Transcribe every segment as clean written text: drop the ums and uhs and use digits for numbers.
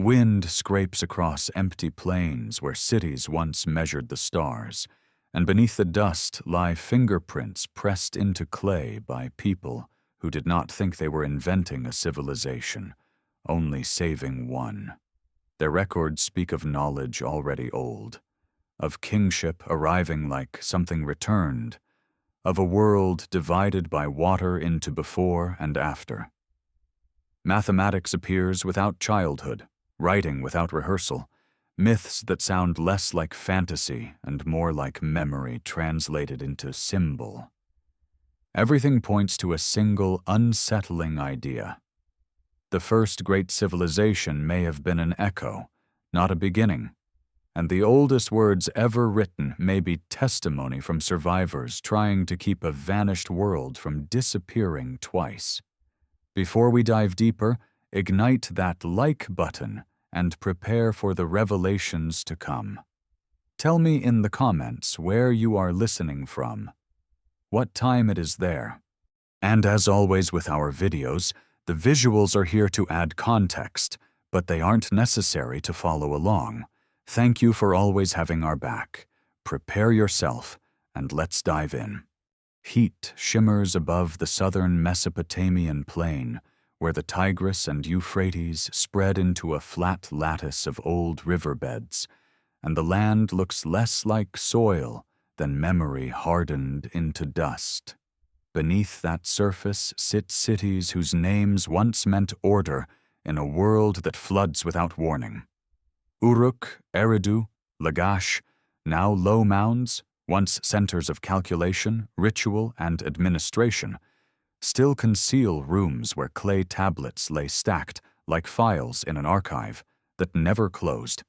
wind scrapes across empty plains where cities once measured the stars, and beneath the dust lie fingerprints pressed into clay by people who did not think they were inventing a civilization, only saving one. Their records speak of knowledge already old, of kingship arriving like something returned, of a world divided by water into before and after. Mathematics appears without childhood, writing without rehearsal, myths that sound less like fantasy and more like memory translated into symbol. Everything points to a single, unsettling idea. The first great civilization may have been an echo, not a beginning, and the oldest words ever written may be testimony from survivors trying to keep a vanished world from disappearing twice. Before we dive deeper, ignite that like button and prepare for the revelations to come. Tell me in the comments where you are listening from, what time it is there. And as always with our videos, the visuals are here to add context, but they aren't necessary to follow along. Thank you for always having our back. Prepare yourself, and let's dive in. Heat shimmers above the southern Mesopotamian plain, where the Tigris and Euphrates spread into a flat lattice of old riverbeds, and the land looks less like soil than memory hardened into dust. Beneath that surface sit cities whose names once meant order in a world that floods without warning. Uruk, Eridu, Lagash, now low mounds, once centers of calculation, ritual, and administration, still conceal rooms where clay tablets lay stacked like files in an archive that never closed.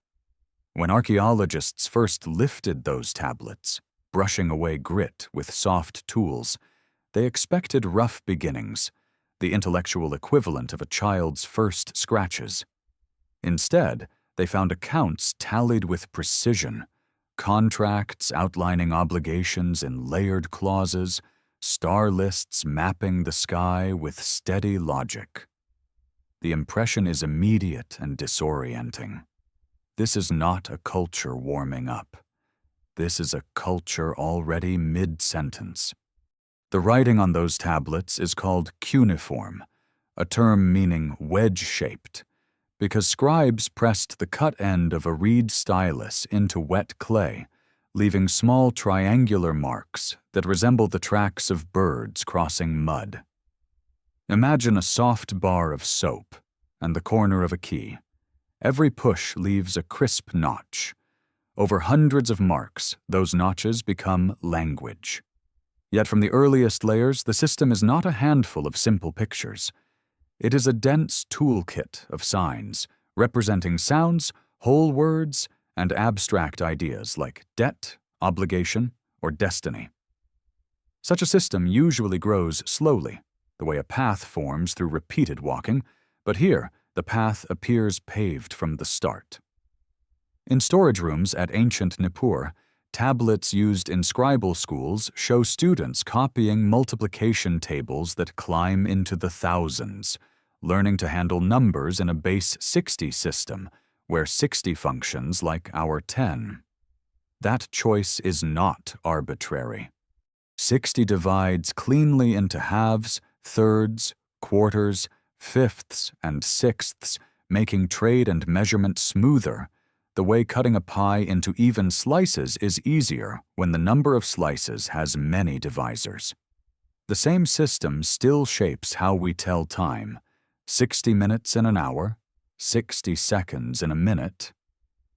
When archaeologists first lifted those tablets, brushing away grit with soft tools, they expected rough beginnings, the intellectual equivalent of a child's first scratches. Instead, they found accounts tallied with precision, contracts outlining obligations in layered clauses, star lists mapping the sky with steady logic. The impression is immediate and disorienting. This is not a culture warming up. This is a culture already mid-sentence. The writing on those tablets is called cuneiform, a term meaning wedge-shaped, because scribes pressed the cut end of a reed stylus into wet clay, leaving small triangular marks that resemble the tracks of birds crossing mud. Imagine a soft bar of soap and the corner of a key. Every push leaves a crisp notch. Over hundreds of marks, those notches become language. Yet from the earliest layers, the system is not a handful of simple pictures. It is a dense toolkit of signs, representing sounds, whole words, and abstract ideas like debt, obligation, or destiny. Such a system usually grows slowly, the way a path forms through repeated walking, but here the path appears paved from the start. In storage rooms at ancient Nippur, tablets used in scribal schools show students copying multiplication tables that climb into the thousands, learning to handle numbers in a base 60 system, where 60 functions like our 10. That choice is not arbitrary. 60 divides cleanly into halves, thirds, quarters, fifths, and sixths, making trade and measurement smoother. The way cutting a pie into even slices is easier when the number of slices has many divisors. The same system still shapes how we tell time: 60 minutes in an hour, 60 seconds in a minute,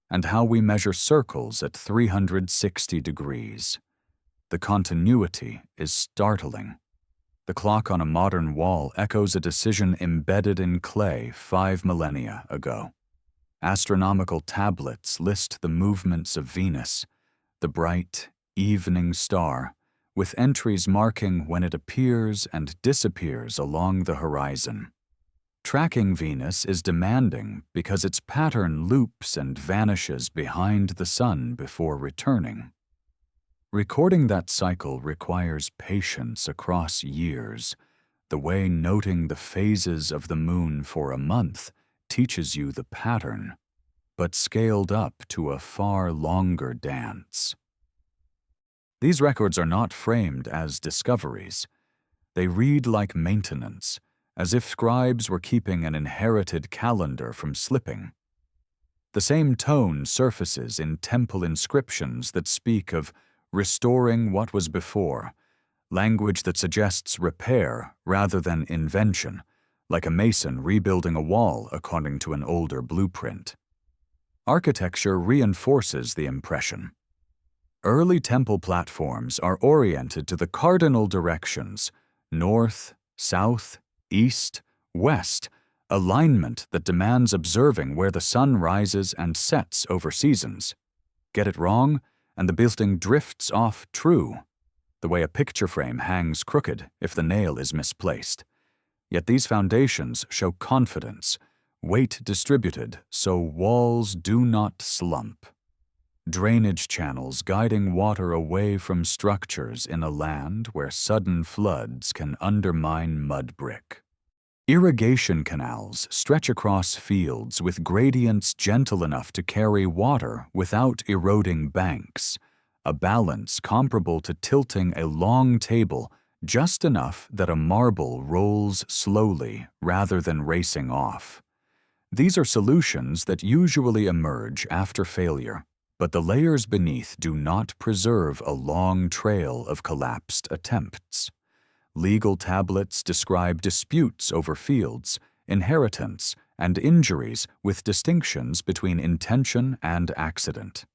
and how we measure circles at 360 degrees. The continuity is startling. The clock on a modern wall echoes a decision embedded in clay 5 millennia ago. Astronomical tablets list the movements of Venus, the bright evening star, with entries marking when it appears and disappears along the horizon. Tracking Venus is demanding because its pattern loops and vanishes behind the sun before returning. Recording that cycle requires patience across years, the way noting the phases of the moon for a month teaches you the pattern, but scaled up to a far longer dance. These records are not framed as discoveries. They read like maintenance, as if scribes were keeping an inherited calendar from slipping. The same tone surfaces in temple inscriptions that speak of restoring what was before, language that suggests repair rather than invention, like a mason rebuilding a wall according to an older blueprint. Architecture reinforces the impression. Early temple platforms are oriented to the cardinal directions: north, south, east, west, alignment that demands observing where the sun rises and sets over seasons. Get it wrong, and the building drifts off true, the way a picture frame hangs crooked if the nail is misplaced. Yet these foundations show confidence, weight distributed so walls do not slump. Drainage channels guiding water away from structures in a land where sudden floods can undermine mud brick. Irrigation canals stretch across fields with gradients gentle enough to carry water without eroding banks, a balance comparable to tilting a long table just enough that a marble rolls slowly rather than racing off. These are solutions that usually emerge after failure, but the layers beneath do not preserve a long trail of collapsed attempts. Legal tablets describe disputes over fields, inheritance, and injuries with distinctions between intention and accident.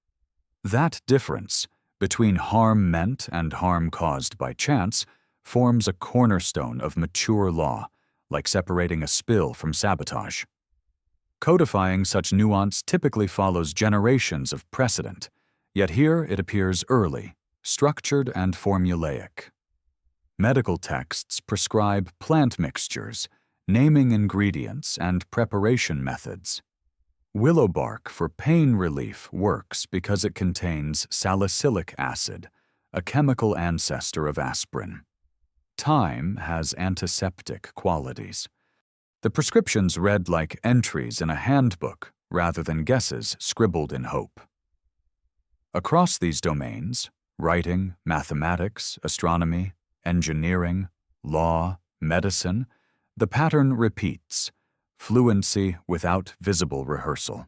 That difference, between harm meant and harm caused by chance, forms a cornerstone of mature law, like separating a spill from sabotage. Codifying such nuance typically follows generations of precedent, yet here it appears early, structured and formulaic. Medical texts prescribe plant mixtures, naming ingredients, and preparation methods. Willow bark for pain relief works because it contains salicylic acid, a chemical ancestor of aspirin. Thyme has antiseptic qualities. The prescriptions read like entries in a handbook rather than guesses scribbled in hope. Across these domains, writing, mathematics, astronomy, engineering, law, medicine, the pattern repeats, fluency without visible rehearsal.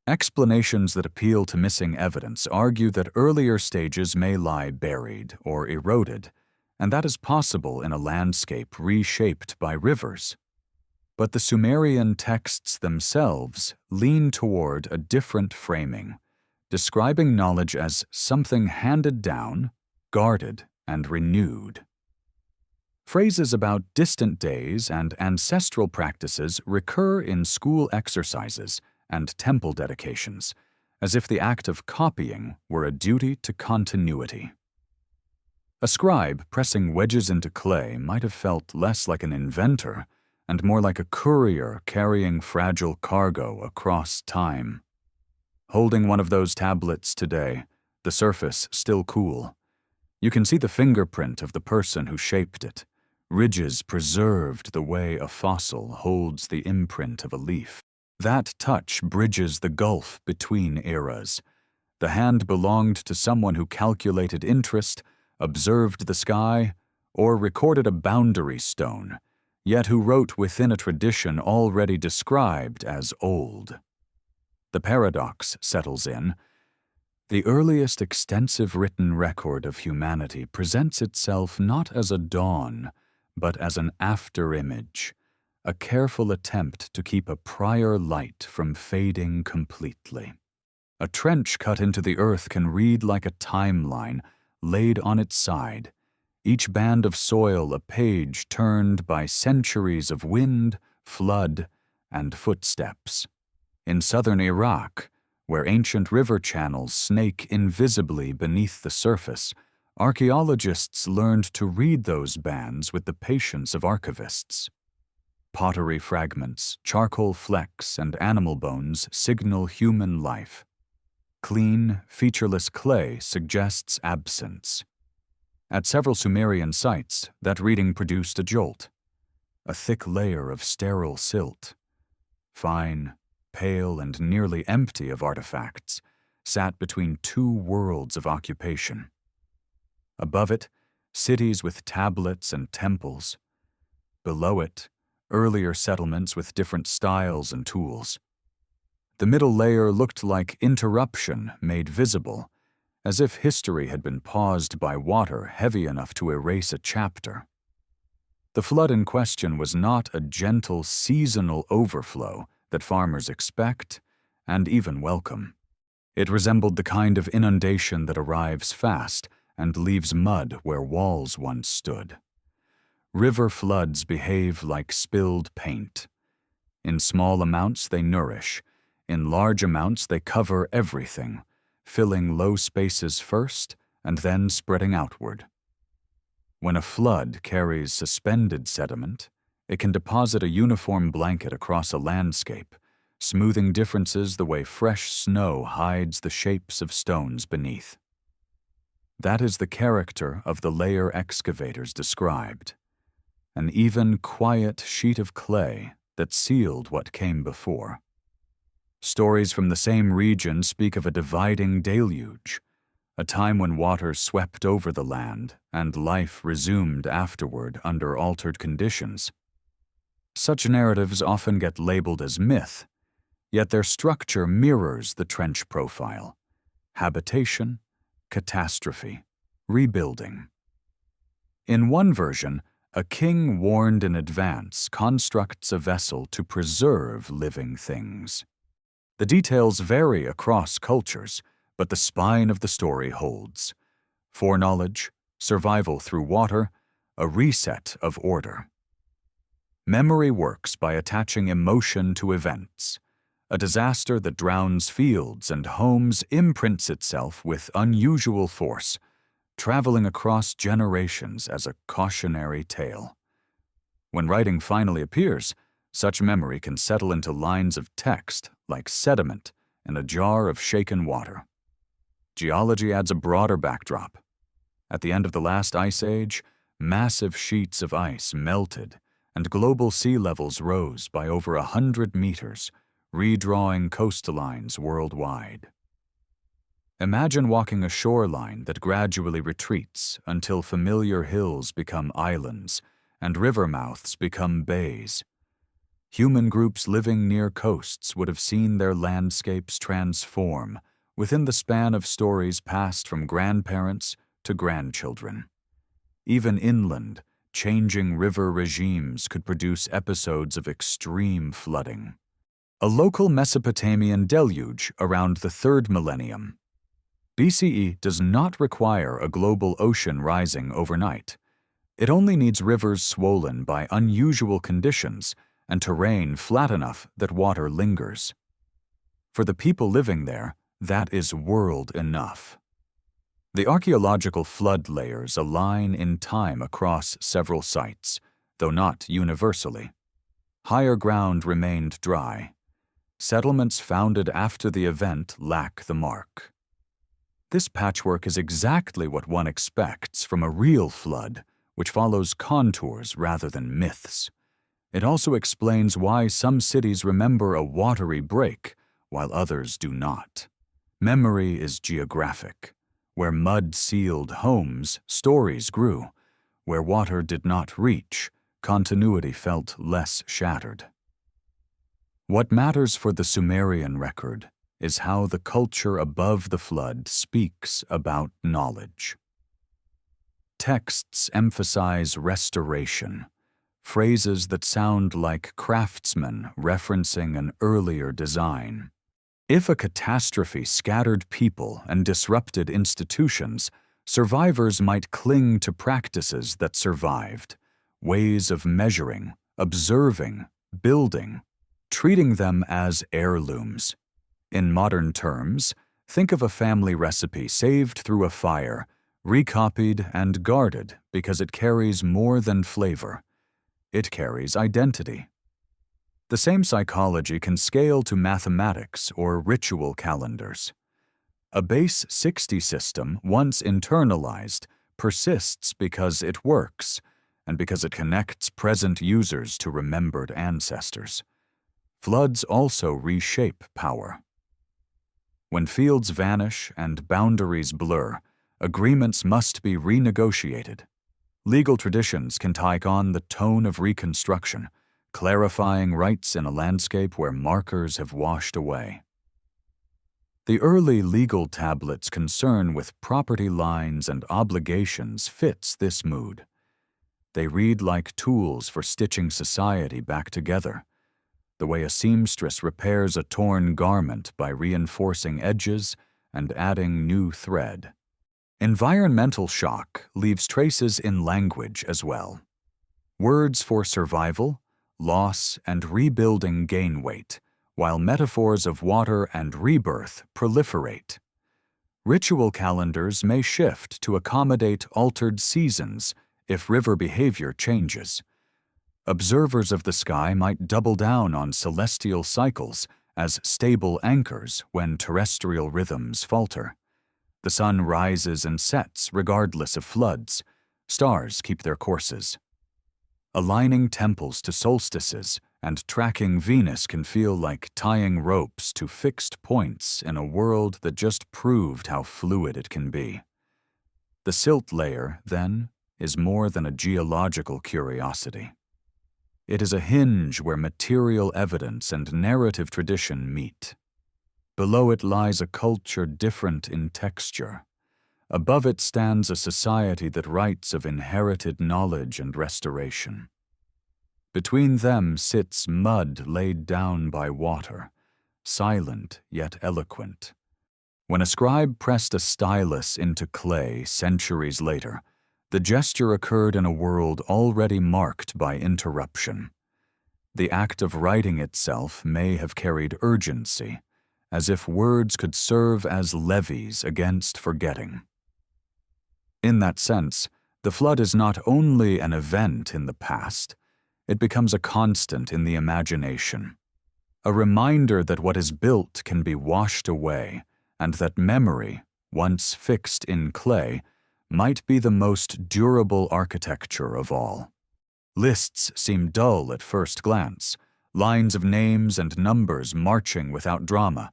Explanations that appeal to missing evidence argue that earlier stages may lie buried or eroded, and that is possible in a landscape reshaped by rivers. But the Sumerian texts themselves lean toward a different framing, describing knowledge as something handed down, guarded, and renewed. Phrases about distant days and ancestral practices recur in school exercises and temple dedications, as if the act of copying were a duty to continuity. A scribe pressing wedges into clay might have felt less like an inventor and more like a courier carrying fragile cargo across time. Holding one of those tablets today, the surface still cool, you can see the fingerprint of the person who shaped it, ridges preserved the way a fossil holds the imprint of a leaf. That touch bridges the gulf between eras. The hand belonged to someone who calculated interest, observed the sky, or recorded a boundary stone, yet who wrote within a tradition already described as old. The paradox settles in. The earliest extensive written record of humanity presents itself not as a dawn, but as an afterimage, a careful attempt to keep a prior light from fading completely. A trench cut into the earth can read like a timeline laid on its side, each band of soil a page turned by centuries of wind, flood, and footsteps. In southern Iraq, where ancient river channels snake invisibly beneath the surface, archaeologists learned to read those bands with the patience of archivists. Pottery fragments, charcoal flecks, and animal bones signal human life. Clean, featureless clay suggests absence. At several Sumerian sites, that reading produced a jolt, a thick layer of sterile silt. fine, pale, and nearly empty of artifacts, sat between two worlds of occupation. Above it, cities with tablets and temples. Below it, earlier settlements with different styles and tools. The middle layer looked like interruption made visible, as if history had been paused by water heavy enough to erase a chapter. The flood in question was not a gentle seasonal overflow that farmers expect and even welcome. It resembled the kind of inundation that arrives fast and leaves mud where walls once stood. River floods behave like spilled paint. In small amounts they nourish. In large amounts they cover everything, filling low spaces first and then spreading outward. When a flood carries suspended sediment, it can deposit a uniform blanket across a landscape, smoothing differences the way fresh snow hides the shapes of stones beneath. That is the character of the layer excavators described, an even, quiet sheet of clay that sealed what came before. Stories from the same region speak of a dividing deluge, a time when water swept over the land and life resumed afterward under altered conditions. Such narratives often get labeled as myth, yet their structure mirrors the trench profile: habitation, catastrophe, rebuilding. In one version, a king warned in advance constructs a vessel to preserve living things. The details vary across cultures, but the spine of the story holds: foreknowledge, survival through water, a reset of order. Memory works by attaching emotion to events. A disaster that drowns fields and homes imprints itself with unusual force, traveling across generations as a cautionary tale. When writing finally appears, such memory can settle into lines of text like sediment in a jar of shaken water. Geology adds a broader backdrop. At the end of the last ice age, massive sheets of ice melted and global sea levels rose by over 100 meters, redrawing coastlines worldwide. Imagine walking a shoreline that gradually retreats until familiar hills become islands and river mouths become bays. Human groups living near coasts would have seen their landscapes transform within the span of stories passed from grandparents to grandchildren. Even inland, changing river regimes could produce episodes of extreme flooding. A local Mesopotamian deluge around the 3rd millennium. BCE does not require a global ocean rising overnight. It only needs rivers swollen by unusual conditions and terrain flat enough that water lingers. For the people living there, that is world enough. The archaeological flood layers align in time across several sites, though not universally. Higher ground remained dry. Settlements founded after the event lack the mark. This patchwork is exactly what one expects from a real flood, which follows contours rather than myths. It also explains why some cities remember a watery break, while others do not. Memory is geographic. Where mud sealed homes, stories grew. Where water did not reach, continuity felt less shattered. What matters for the Sumerian record is how the culture above the flood speaks about knowledge. Texts emphasize restoration, phrases that sound like craftsmen referencing an earlier design. If a catastrophe scattered people and disrupted institutions, survivors might cling to practices that survived, ways of measuring, observing, building, treating them as heirlooms. In modern terms, think of a family recipe saved through a fire, recopied and guarded because it carries more than flavor. It carries identity. The same psychology can scale to mathematics or ritual calendars. A base 60 system, once internalized, persists because it works and because it connects present users to remembered ancestors. Floods also reshape power. When fields vanish and boundaries blur, agreements must be renegotiated. Legal traditions can take on the tone of reconstruction, clarifying rights in a landscape where markers have washed away. The early legal tablets' concern with property lines and obligations fits this mood. They read like tools for stitching society back together, the way a seamstress repairs a torn garment by reinforcing edges and adding new thread. Environmental shock leaves traces in language as well. Words for survival, loss, and rebuilding gain weight, while metaphors of water and rebirth proliferate. Ritual calendars may shift to accommodate altered seasons if river behavior changes. Observers of the sky might double down on celestial cycles as stable anchors when terrestrial rhythms falter. The sun rises and sets regardless of floods. Stars keep their courses. Aligning temples to solstices and tracking Venus can feel like tying ropes to fixed points in a world that just proved how fluid it can be. The silt layer, then, is more than a geological curiosity. It is a hinge where material evidence and narrative tradition meet. Below it lies a culture different in texture. Above it stands a society that writes of inherited knowledge and restoration. Between them sits mud laid down by water, silent yet eloquent. When a scribe pressed a stylus into clay centuries later, the gesture occurred in a world already marked by interruption. The act of writing itself may have carried urgency, as if words could serve as levees against forgetting. In that sense, the flood is not only an event in the past, it becomes a constant in the imagination, a reminder that what is built can be washed away, and that memory, once fixed in clay, might be the most durable architecture of all. Lists seem dull at first glance, lines of names and numbers marching without drama.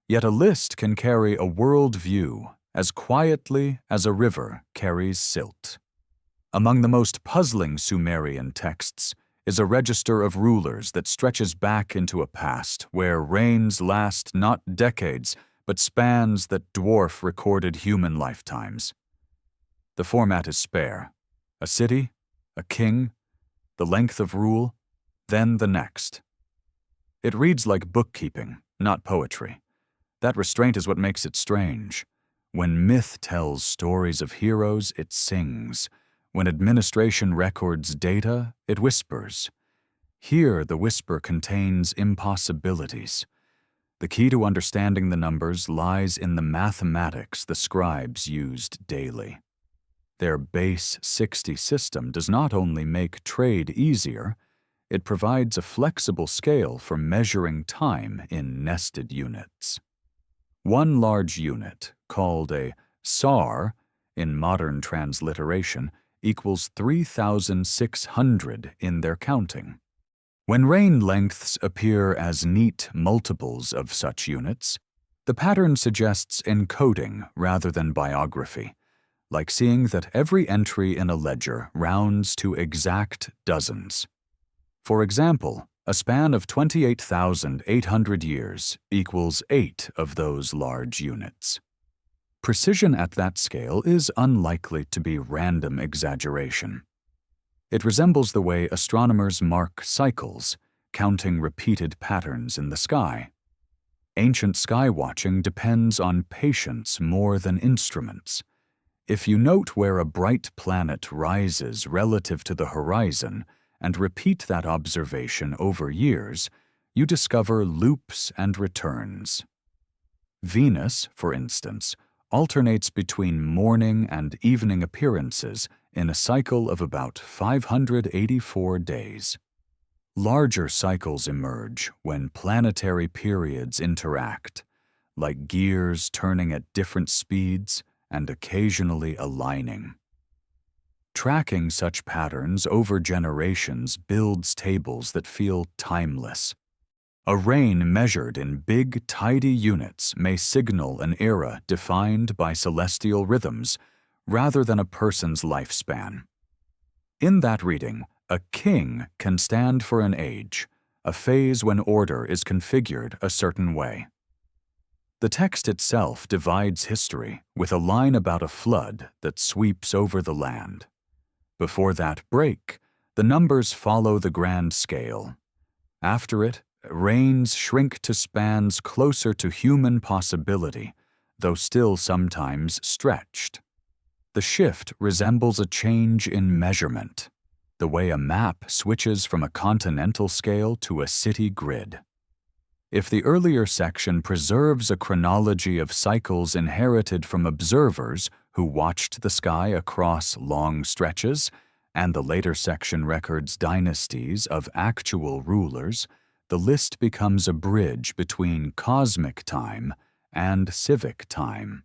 Yet a list can carry a world view as quietly as a river carries silt. Among the most puzzling Sumerian texts is a register of rulers that stretches back into a past where reigns last not decades, but spans that dwarf recorded human lifetimes. The format is spare. A city, a king, the length of rule, then the next. It reads like bookkeeping, not poetry. That restraint is what makes it strange. When myth tells stories of heroes, it sings. When administration records data, it whispers. Here, the whisper contains impossibilities. The key to understanding the numbers lies in the mathematics the scribes used daily. Their base 60 system does not only make trade easier, it provides a flexible scale for measuring time in nested units. One large unit, called a sar in modern transliteration, equals 3,600 in their counting. When reign lengths appear as neat multiples of such units, the pattern suggests encoding rather than biography, like seeing that every entry in a ledger rounds to exact dozens. For example, a span of 28,800 years equals 8 of those large units. Precision at that scale is unlikely to be random exaggeration. It resembles the way astronomers mark cycles, counting repeated patterns in the sky. Ancient skywatching depends on patience more than instruments. If you note where a bright planet rises relative to the horizon and repeat that observation over years, you discover loops and returns. Venus, for instance, alternates between morning and evening appearances in a cycle of about 584 days. Larger cycles emerge when planetary periods interact, like gears turning at different speeds and occasionally aligning. Tracking such patterns over generations builds tables that feel timeless. A reign measured in big, tidy units may signal an era defined by celestial rhythms rather than a person's lifespan. In that reading, a king can stand for an age, a phase when order is configured a certain way. The text itself divides history with a line about a flood that sweeps over the land. Before that break, the numbers follow the grand scale. After it, reigns shrink to spans closer to human possibility, though still sometimes stretched. The shift resembles a change in measurement, the way a map switches from a continental scale to a city grid. If the earlier section preserves a chronology of cycles inherited from observers who watched the sky across long stretches, and the later section records dynasties of actual rulers, the list becomes a bridge between cosmic time and civic time.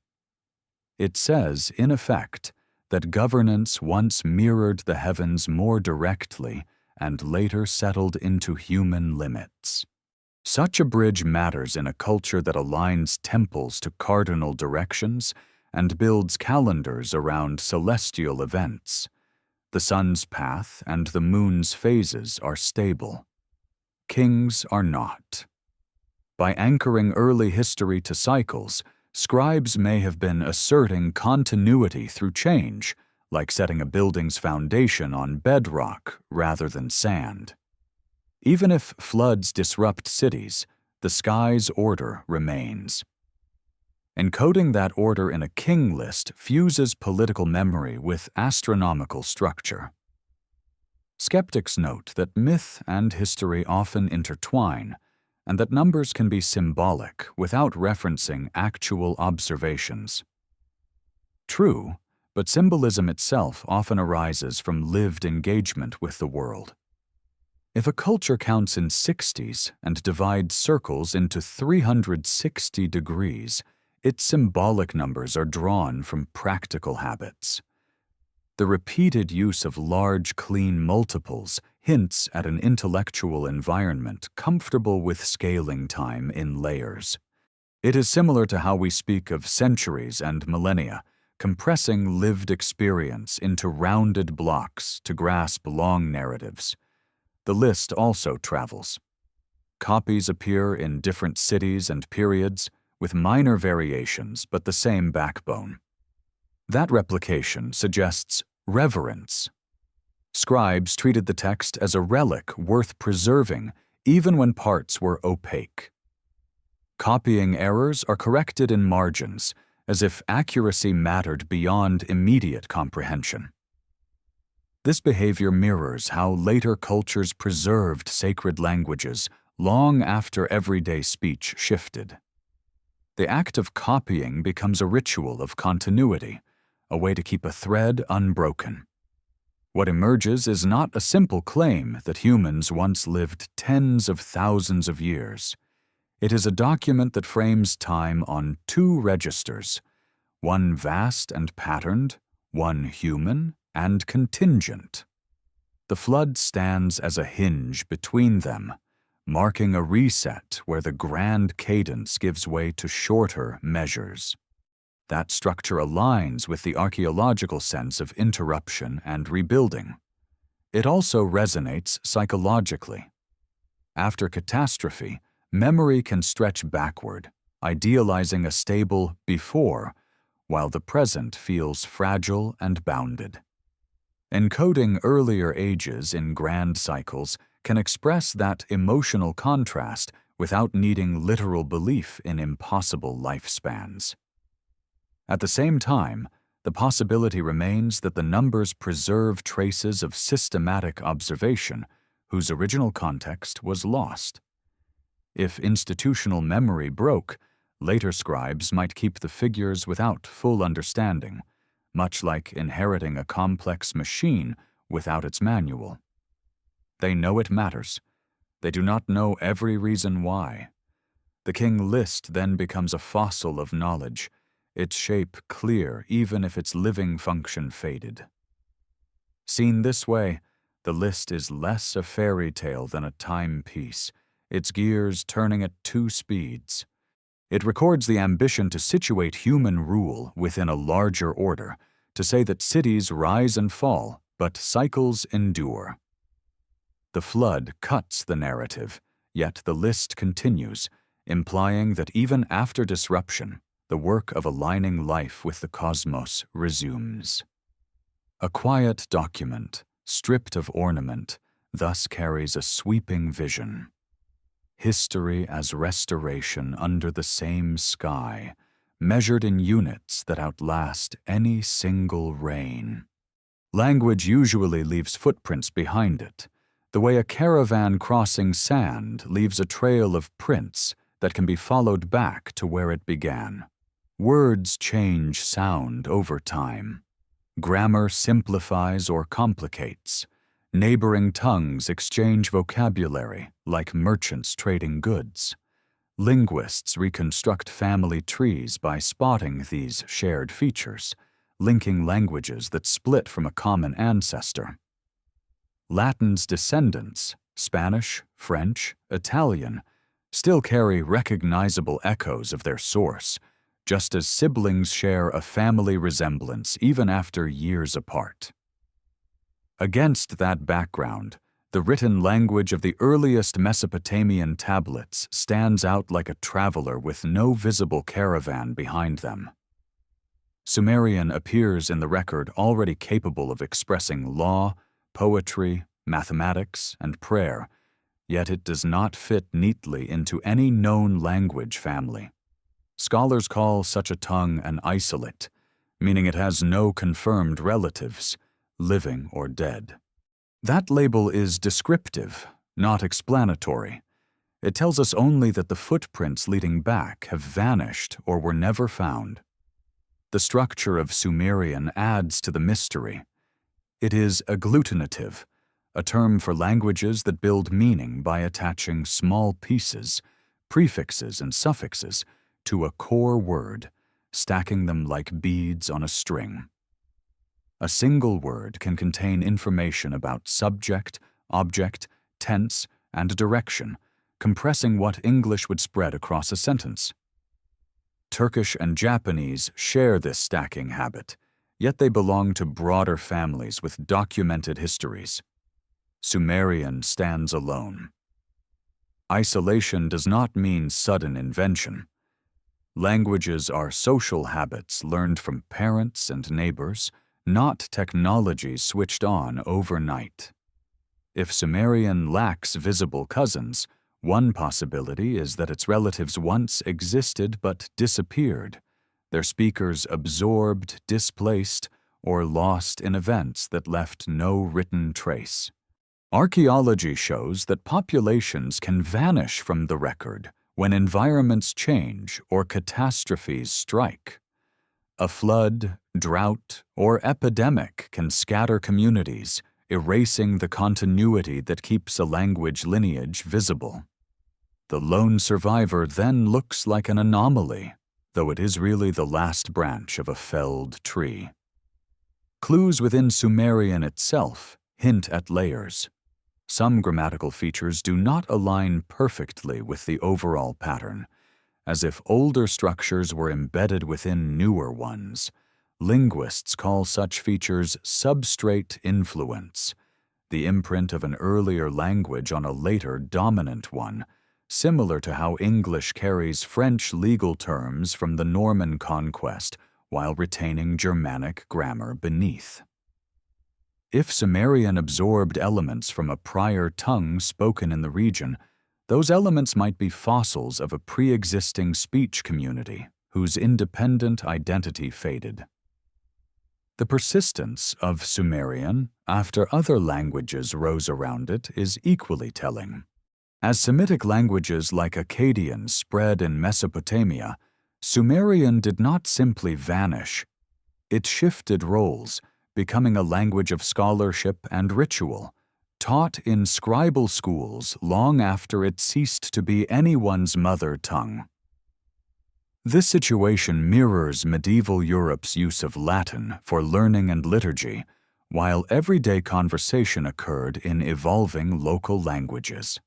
It says, in effect, that governance once mirrored the heavens more directly and later settled into human limits. Such a bridge matters in a culture that aligns temples to cardinal directions and builds calendars around celestial events. The sun's path and the moon's phases are stable. Kings are not. By anchoring early history to cycles, scribes may have been asserting continuity through change, like setting a building's foundation on bedrock rather than sand. Even if floods disrupt cities, the sky's order remains. Encoding that order in a king list fuses political memory with astronomical structure. Skeptics note that myth and history often intertwine, and that numbers can be symbolic without referencing actual observations. True, but symbolism itself often arises from lived engagement with the world. If a culture counts in 60s and divides circles into 360 degrees, its symbolic numbers are drawn from practical habits. The repeated use of large, clean multiples hints at an intellectual environment comfortable with scaling time in layers. It is similar to how we speak of centuries and millennia, compressing lived experience into rounded blocks to grasp long narratives. The list also travels. Copies appear in different cities and periods, with minor variations but the same backbone. That replication suggests reverence. Scribes treated the text as a relic worth preserving, even when parts were opaque. Copying errors are corrected in margins, as if accuracy mattered beyond immediate comprehension. This behavior mirrors how later cultures preserved sacred languages long after everyday speech shifted. The act of copying becomes a ritual of continuity, a way to keep a thread unbroken. What emerges is not a simple claim that humans once lived tens of thousands of years. It is a document that frames time on two registers, one vast and patterned, one human and contingent. The flood stands as a hinge between them, marking a reset where the grand cadence gives way to shorter measures. That structure aligns with the archaeological sense of interruption and rebuilding. It also resonates psychologically. After catastrophe, memory can stretch backward, idealizing a stable before, while the present feels fragile and bounded. Encoding earlier ages in grand cycles can express that emotional contrast without needing literal belief in impossible lifespans. At the same time, the possibility remains that the numbers preserve traces of systematic observation whose original context was lost. If institutional memory broke, later scribes might keep the figures without full understanding, much like inheriting a complex machine without its manual. They know it matters. They do not know every reason why. The king list then becomes a fossil of knowledge, its shape clear even if its living function faded. Seen this way, the list is less a fairy tale than a timepiece. its gears turning at 2 speeds. It records the ambition to situate human rule within a larger order, to say that cities rise and fall, but cycles endure. The flood cuts the narrative, yet the list continues, implying that even after disruption, the work of aligning life with the cosmos resumes. A quiet document, stripped of ornament, thus carries a sweeping vision. History as restoration under the same sky, measured in units that outlast any single reign. Language usually leaves footprints behind it, the way a caravan crossing sand leaves a trail of prints that can be followed back to where it began. Words change sound over time. Grammar simplifies or complicates. Neighboring tongues exchange vocabulary like merchants trading goods. Linguists reconstruct family trees by spotting these shared features, linking languages that split from a common ancestor. Latin's descendants, Spanish, French, Italian, still carry recognizable echoes of their source, just as siblings share a family resemblance even after years apart. Against that background, the written language of the earliest Mesopotamian tablets stands out like a traveler with no visible caravan behind them. Sumerian appears in the record already capable of expressing law, poetry, mathematics, and prayer, yet it does not fit neatly into any known language family. Scholars call such a tongue an isolate, meaning it has no confirmed relatives, living or dead. That label is descriptive, not explanatory. It tells us only that the footprints leading back have vanished or were never found. The structure of Sumerian adds to the mystery. It is agglutinative, a term for languages that build meaning by attaching small pieces, prefixes and suffixes, to a core word, stacking them like beads on a string. A single word can contain information about subject, object, tense, and direction, compressing what English would spread across a sentence. Turkish and Japanese share this stacking habit, yet they belong to broader families with documented histories. Sumerian stands alone. Isolation does not mean sudden invention. Languages are social habits learned from parents and neighbors, not technologies switched on overnight. If Sumerian lacks visible cousins, one possibility is that its relatives once existed but disappeared, their speakers absorbed, displaced, or lost in events that left no written trace. Archaeology shows that populations can vanish from the record when environments change or catastrophes strike. A flood, drought, or epidemic can scatter communities, erasing the continuity that keeps a language lineage visible. The lone survivor then looks like an anomaly, though it is really the last branch of a felled tree. Clues within Sumerian itself hint at layers. Some grammatical features do not align perfectly with the overall pattern, as if older structures were embedded within newer ones. Linguists call such features substrate influence, the imprint of an earlier language on a later dominant one, similar to how English carries French legal terms from the Norman conquest while retaining Germanic grammar beneath. If Sumerian absorbed elements from a prior tongue spoken in the region, those elements might be fossils of a pre-existing speech community whose independent identity faded. The persistence of Sumerian after other languages rose around it is equally telling. As Semitic languages like Akkadian spread in Mesopotamia, Sumerian did not simply vanish. It shifted roles, becoming a language of scholarship and ritual, taught in scribal schools long after it ceased to be anyone's mother tongue. This situation mirrors medieval Europe's use of Latin for learning and liturgy, while everyday conversation occurred in evolving local languages.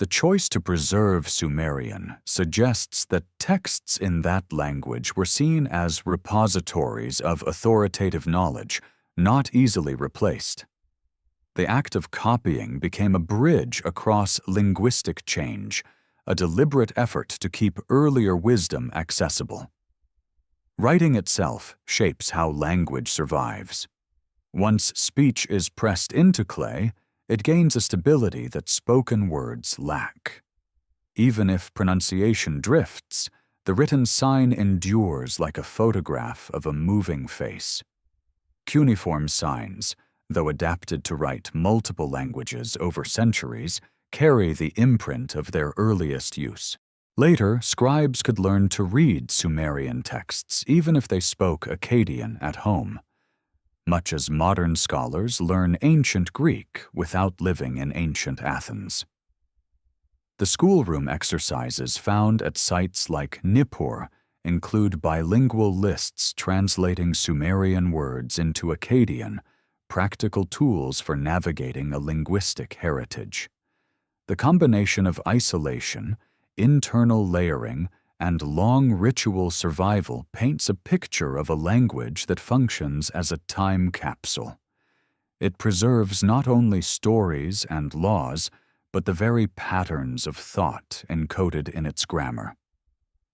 The choice to preserve Sumerian suggests that texts in that language were seen as repositories of authoritative knowledge, not easily replaced. The act of copying became a bridge across linguistic change, a deliberate effort to keep earlier wisdom accessible. Writing itself shapes how language survives. Once speech is pressed into clay, it gains a stability that spoken words lack. Even if pronunciation drifts, the written sign endures like a photograph of a moving face. Cuneiform signs, though adapted to write multiple languages over centuries, carry the imprint of their earliest use. Later, scribes could learn to read Sumerian texts even if they spoke Akkadian at home, much as modern scholars learn ancient Greek without living in ancient Athens. The schoolroom exercises found at sites like Nippur include bilingual lists translating Sumerian words into Akkadian, practical tools for navigating a linguistic heritage. The combination of isolation, internal layering, and long ritual survival paints a picture of a language that functions as a time capsule. It preserves not only stories and laws, but the very patterns of thought encoded in its grammar.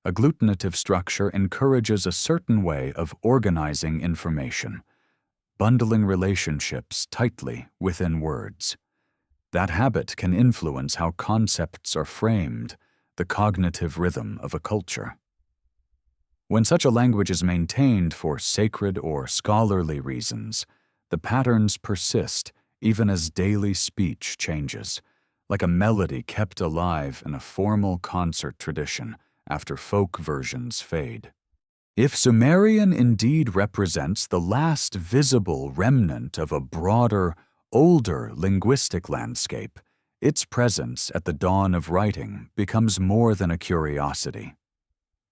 Agglutinative structure encourages a certain way of organizing information, bundling relationships tightly within words. That habit can influence how concepts are framed, the cognitive rhythm of a culture. When such a language is maintained for sacred or scholarly reasons, the patterns persist even as daily speech changes, like a melody kept alive in a formal concert tradition after folk versions fade. If Sumerian indeed represents the last visible remnant of a broader, older linguistic landscape, its presence at the dawn of writing becomes more than a curiosity.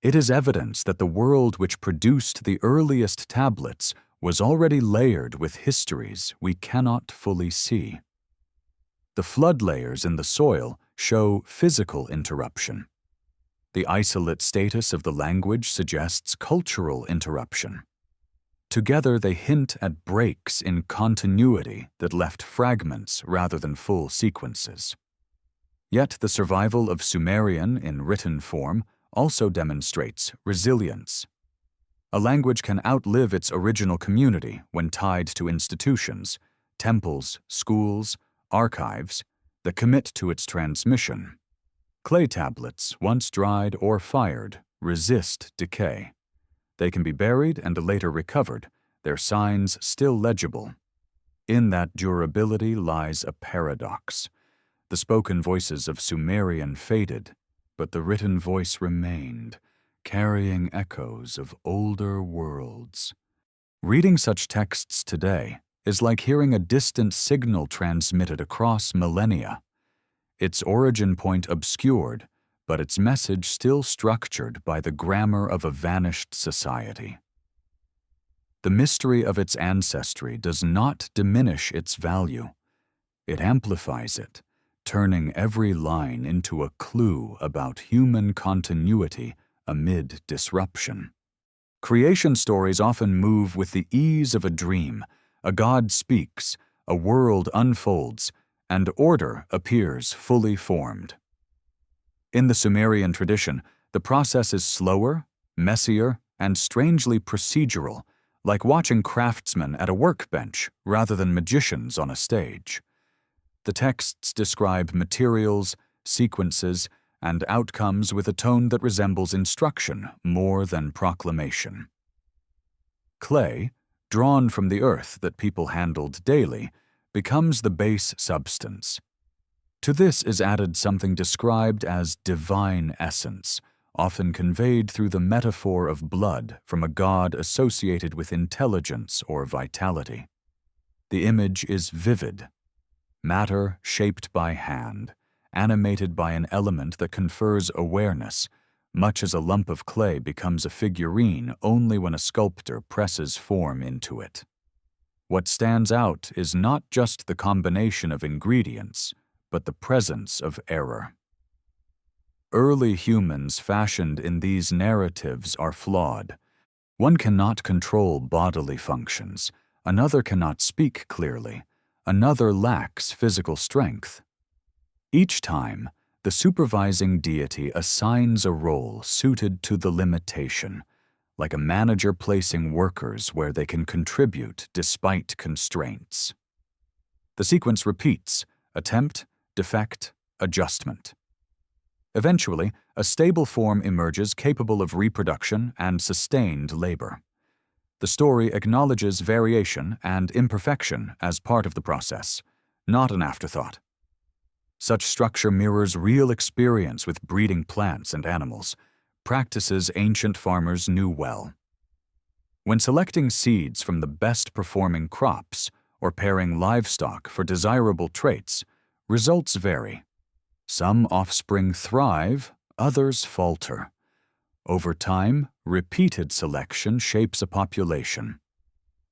It is evidence that the world which produced the earliest tablets was already layered with histories we cannot fully see. The flood layers in the soil show physical interruption. The isolate status of the language suggests cultural interruption. Together they hint at breaks in continuity that left fragments rather than full sequences. Yet the survival of Sumerian in written form also demonstrates resilience. A language can outlive its original community when tied to institutions, temples, schools, archives that commit to its transmission. Clay tablets, once dried or fired, resist decay. They can be buried and later recovered, their signs still legible. In that durability lies a paradox. The spoken voices of Sumerian faded, but the written voice remained, carrying echoes of older worlds. Reading such texts today is like hearing a distant signal transmitted across millennia. Its origin point obscured, but its message still structured by the grammar of a vanished society. The mystery of its ancestry does not diminish its value. It amplifies it, turning every line into a clue about human continuity amid disruption. Creation stories often move with the ease of a dream. A god speaks, a world unfolds, and order appears fully formed. In the Sumerian tradition, the process is slower, messier, and strangely procedural, like watching craftsmen at a workbench rather than magicians on a stage. The texts describe materials, sequences, and outcomes with a tone that resembles instruction more than proclamation. Clay, drawn from the earth that people handled daily, becomes the base substance. To this is added something described as divine essence, often conveyed through the metaphor of blood from a god associated with intelligence or vitality. The image is vivid, matter shaped by hand, animated by an element that confers awareness, much as a lump of clay becomes a figurine only when a sculptor presses form into it. What stands out is not just the combination of ingredients, but the presence of error. Early humans fashioned in these narratives are flawed. One cannot control bodily functions, another cannot speak clearly, another lacks physical strength. Each time, the supervising deity assigns a role suited to the limitation, like a manager placing workers where they can contribute despite constraints. The sequence repeats: attempt, defect, adjustment. Eventually, a stable form emerges capable of reproduction and sustained labor. The story acknowledges variation and imperfection as part of the process, not an afterthought. Such structure mirrors real experience with breeding plants and animals, practices ancient farmers knew well. When selecting seeds from the best-performing crops or pairing livestock for desirable traits, results vary. Some offspring thrive, others falter. Over time, repeated selection shapes a population.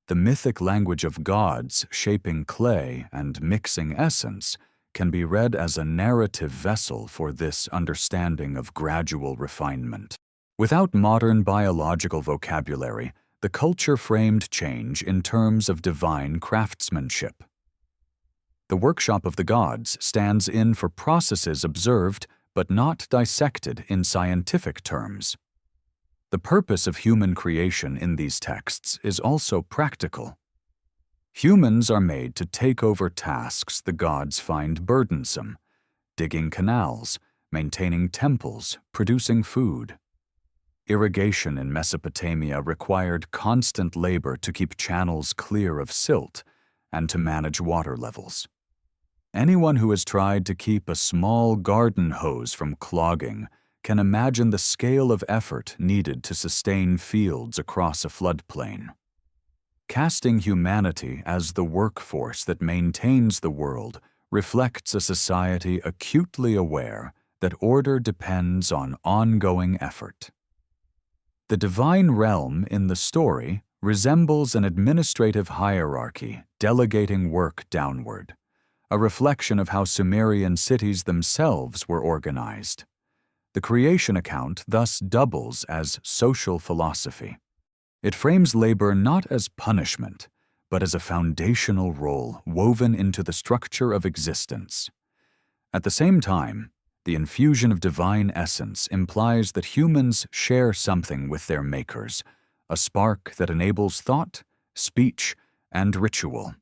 The mythic language of gods shaping clay and mixing essence can be read as a narrative vessel for this understanding of gradual refinement. Without modern biological vocabulary, the culture framed change in terms of divine craftsmanship. The workshop of the gods stands in for processes observed but not dissected in scientific terms. The purpose of human creation in these texts is also practical. Humans are made to take over tasks the gods find burdensome: digging canals, maintaining temples, producing food. Irrigation in Mesopotamia required constant labor to keep channels clear of silt and to manage water levels. Anyone who has tried to keep a small garden hose from clogging can imagine the scale of effort needed to sustain fields across a floodplain. Casting humanity as the workforce that maintains the world reflects a society acutely aware that order depends on ongoing effort. The divine realm in the story resembles an administrative hierarchy delegating work downward, a reflection of how Sumerian cities themselves were organized. The creation account thus doubles as social philosophy. It frames labor not as punishment, but as a foundational role woven into the structure of existence. At the same time, the infusion of divine essence implies that humans share something with their makers, a spark that enables thought, speech, and ritual.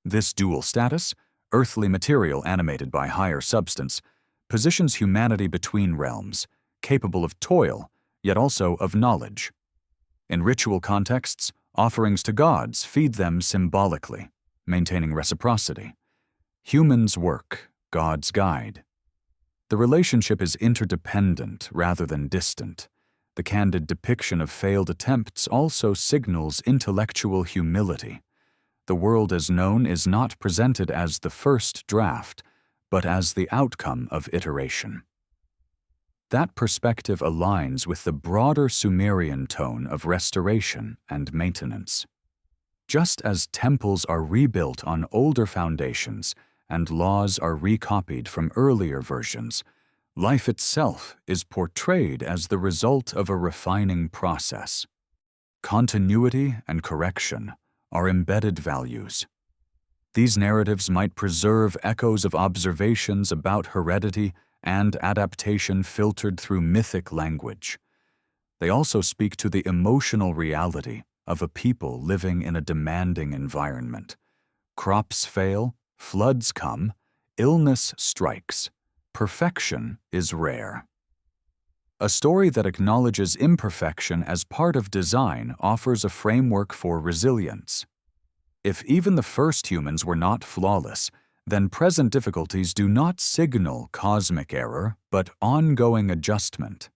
This dual status, earthly material animated by higher substance, positions humanity between realms, capable of toil, yet also of knowledge. In ritual contexts, offerings to gods feed them symbolically, maintaining reciprocity. Humans work, gods guide. The relationship is interdependent rather than distant. The candid depiction of failed attempts also signals intellectual humility. The world as known is not presented as the first draft, but as the outcome of iteration. That perspective aligns with the broader Sumerian tone of restoration and maintenance. Just as temples are rebuilt on older foundations and laws are recopied from earlier versions, life itself is portrayed as the result of a refining process. Continuity and correction are embedded values. These narratives might preserve echoes of observations about heredity and adaptation filtered through mythic language. They also speak to the emotional reality of a people living in a demanding environment. Crops fail, floods come, illness strikes. Perfection is rare. A story that acknowledges imperfection as part of design offers a framework for resilience. If even the first humans were not flawless, then present difficulties do not signal cosmic error, but ongoing adjustment.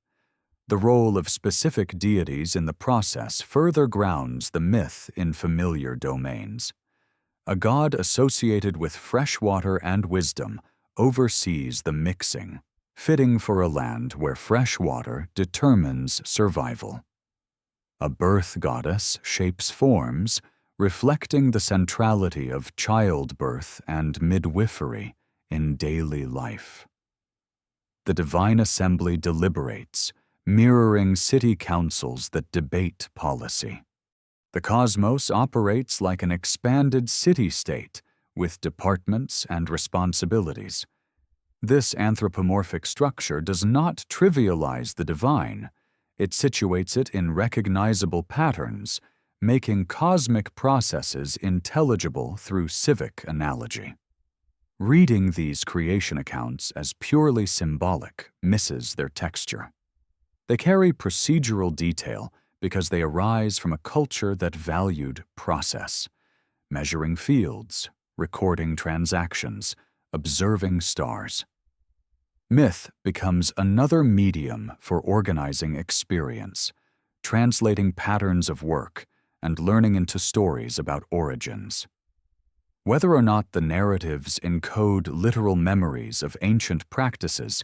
The role of specific deities in the process further grounds the myth in familiar domains. A god associated with fresh water and wisdom oversees the mixing, fitting for a land where fresh water determines survival. A birth goddess shapes forms, reflecting the centrality of childbirth and midwifery in daily life. the divine assembly deliberates, mirroring city councils that debate policy. The cosmos operates like an expanded city-state with departments and responsibilities. This anthropomorphic structure does not trivialize the divine. It situates it in recognizable patterns, making cosmic processes intelligible through civic analogy. Reading these creation accounts as purely symbolic misses their texture. They carry procedural detail because they arise from a culture that valued process, measuring fields, recording transactions, observing stars. Myth becomes another medium for organizing experience, translating patterns of work and learning into stories about origins. Whether or not the narratives encode literal memories of ancient practices,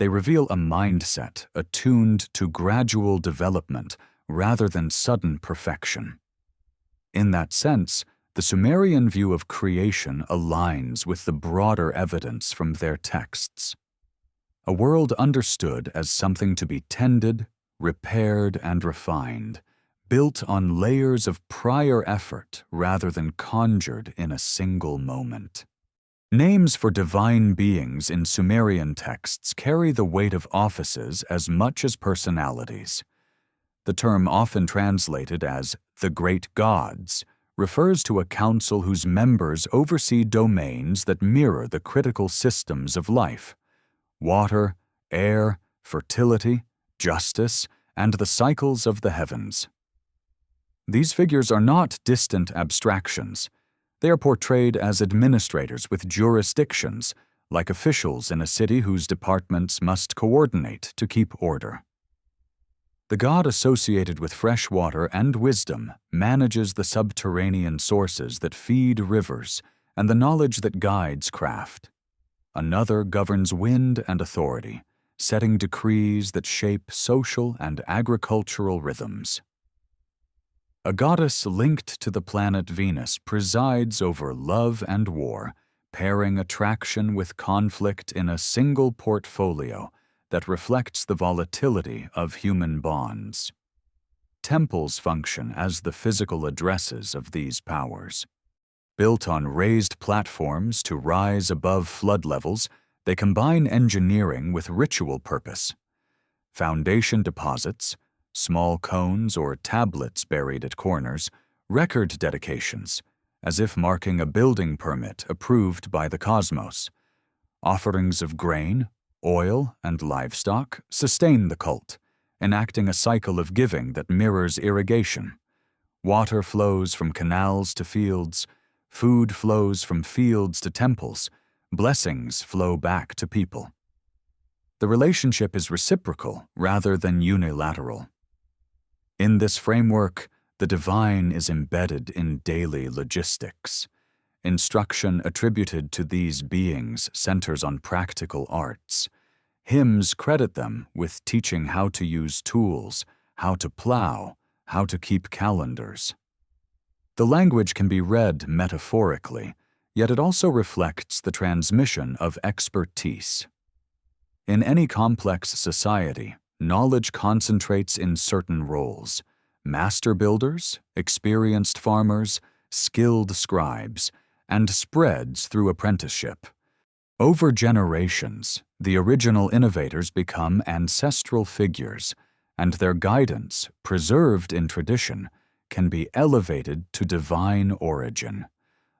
they reveal a mindset attuned to gradual development rather than sudden perfection. In that sense, the Sumerian view of creation aligns with the broader evidence from their texts. A world understood as something to be tended, repaired, and refined, built on layers of prior effort rather than conjured in a single moment. Names for divine beings in Sumerian texts carry the weight of offices as much as personalities. The term, often translated as the great gods, refers to a council whose members oversee domains that mirror the critical systems of life: water, air, fertility, justice, and the cycles of the heavens. These figures are not distant abstractions. They are portrayed as administrators with jurisdictions, like officials in a city whose departments must coordinate to keep order. The god associated with fresh water and wisdom manages the subterranean sources that feed rivers and the knowledge that guides craft. Another governs wind and authority, setting decrees that shape social and agricultural rhythms. A goddess linked to the planet Venus presides over love and war, pairing attraction with conflict in a single portfolio that reflects the volatility of human bonds. Temples function as the physical addresses of these powers. Built on raised platforms to rise above flood levels, they combine engineering with ritual purpose. Foundation deposits, small cones or tablets buried at corners, record dedications, as if marking a building permit approved by the cosmos. Offerings of grain, oil, and livestock sustain the cult, enacting a cycle of giving that mirrors irrigation. Water flows from canals to fields, food flows from fields to temples, blessings flow back to people. The relationship is reciprocal rather than unilateral. In this framework, the divine is embedded in daily logistics. Instruction attributed to these beings centers on practical arts. Hymns credit them with teaching how to use tools, how to plow, how to keep calendars. The language can be read metaphorically, yet it also reflects the transmission of expertise. In any complex society, knowledge concentrates in certain roles: master builders, experienced farmers, skilled scribes, and spreads through apprenticeship. Over generations, the original innovators become ancestral figures, and their guidance, preserved in tradition, can be elevated to divine origin.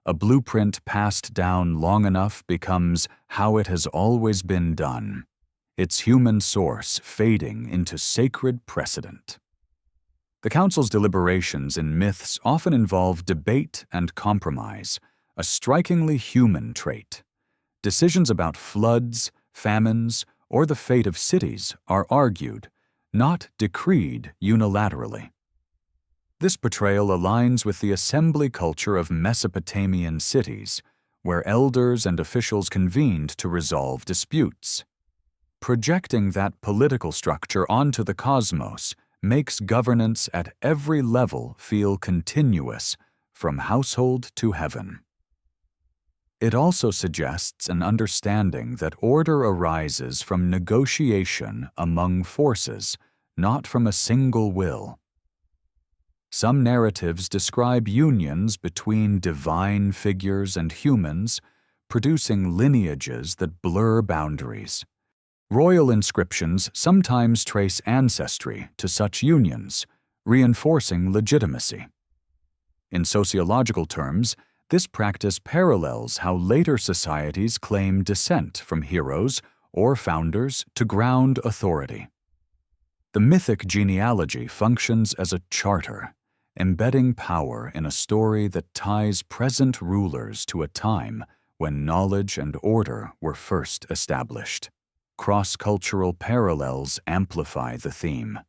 A blueprint passed down long enough becomes how it has always been done, its human source fading into sacred precedent. The council's deliberations in myths often involve debate and compromise, a strikingly human trait. Decisions about floods, famines, or the fate of cities are argued, not decreed unilaterally. This portrayal aligns with the assembly culture of Mesopotamian cities, where elders and officials convened to resolve disputes. Projecting that political structure onto the cosmos makes governance at every level feel continuous, from household to heaven. It also suggests an understanding that order arises from negotiation among forces, not from a single will. Some narratives describe unions between divine figures and humans, producing lineages that blur boundaries. Royal inscriptions sometimes trace ancestry to such unions, reinforcing legitimacy. In sociological terms, this practice parallels how later societies claim descent from heroes or founders to ground authority. The mythic genealogy functions as a charter, embedding power in a story that ties present rulers to a time when knowledge and order were first established. Cross-cultural parallels amplify the theme.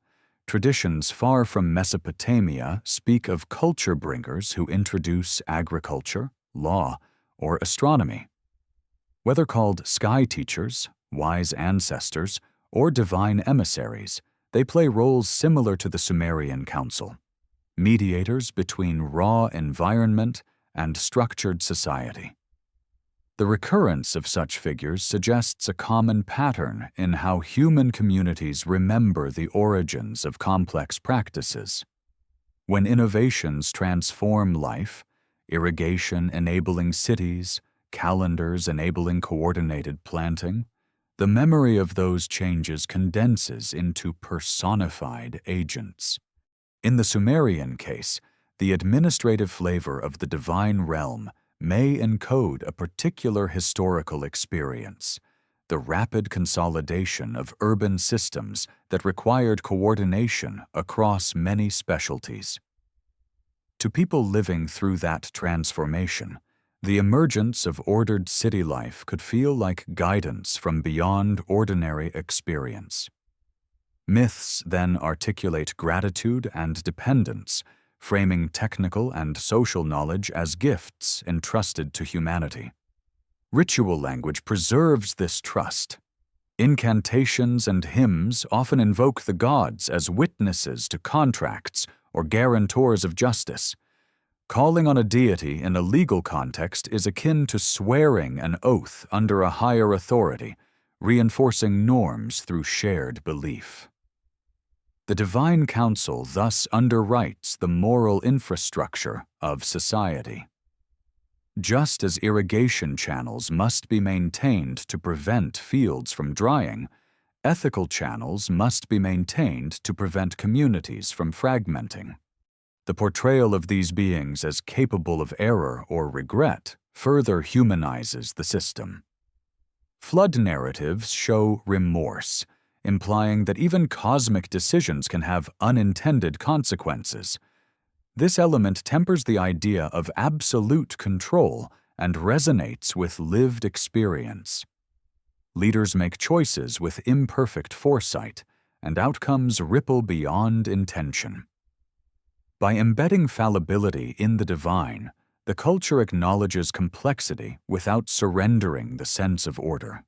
Traditions far from Mesopotamia speak of culture bringers who introduce agriculture, law, or astronomy. Whether called sky teachers, wise ancestors, or divine emissaries, they play roles similar to the Sumerian Council, mediators between raw environment and structured society. The recurrence of such figures suggests a common pattern in how human communities remember the origins of complex practices. When innovations transform life, irrigation enabling cities, calendars enabling coordinated planting, the memory of those changes condenses into personified agents. In the Sumerian case, the administrative flavor of the divine realm may encode a particular historical experience, the rapid consolidation of urban systems that required coordination across many specialties. To people living through that transformation, the emergence of ordered city life could feel like guidance from beyond ordinary experience. Myths then articulate gratitude and dependence, framing technical and social knowledge as gifts entrusted to humanity. Ritual language preserves this trust. Incantations and hymns often invoke the gods as witnesses to contracts or guarantors of justice. Calling on a deity in a legal context is akin to swearing an oath under a higher authority, reinforcing norms through shared belief. The divine council thus underwrites the moral infrastructure of society. Just as irrigation channels must be maintained to prevent fields from drying, ethical channels must be maintained to prevent communities from fragmenting. The portrayal of these beings as capable of error or regret further humanizes the system. Flood narratives show remorse, implying that even cosmic decisions can have unintended consequences. This element tempers the idea of absolute control and resonates with lived experience. Leaders make choices with imperfect foresight, and outcomes ripple beyond intention. By embedding fallibility in the divine, the culture acknowledges complexity without surrendering the sense of order.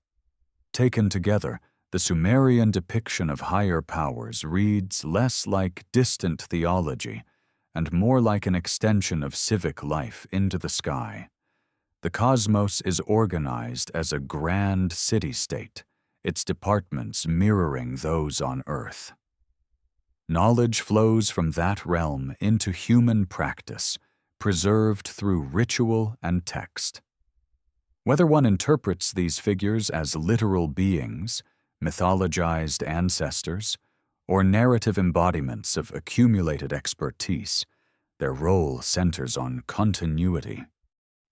Taken together, the Sumerian depiction of higher powers reads less like distant theology and more like an extension of civic life into the sky. The cosmos is organized as a grand city-state, its departments mirroring those on Earth. Knowledge flows from that realm into human practice, preserved through ritual and text. Whether one interprets these figures as literal beings, mythologized ancestors, or narrative embodiments of accumulated expertise, their role centers on continuity.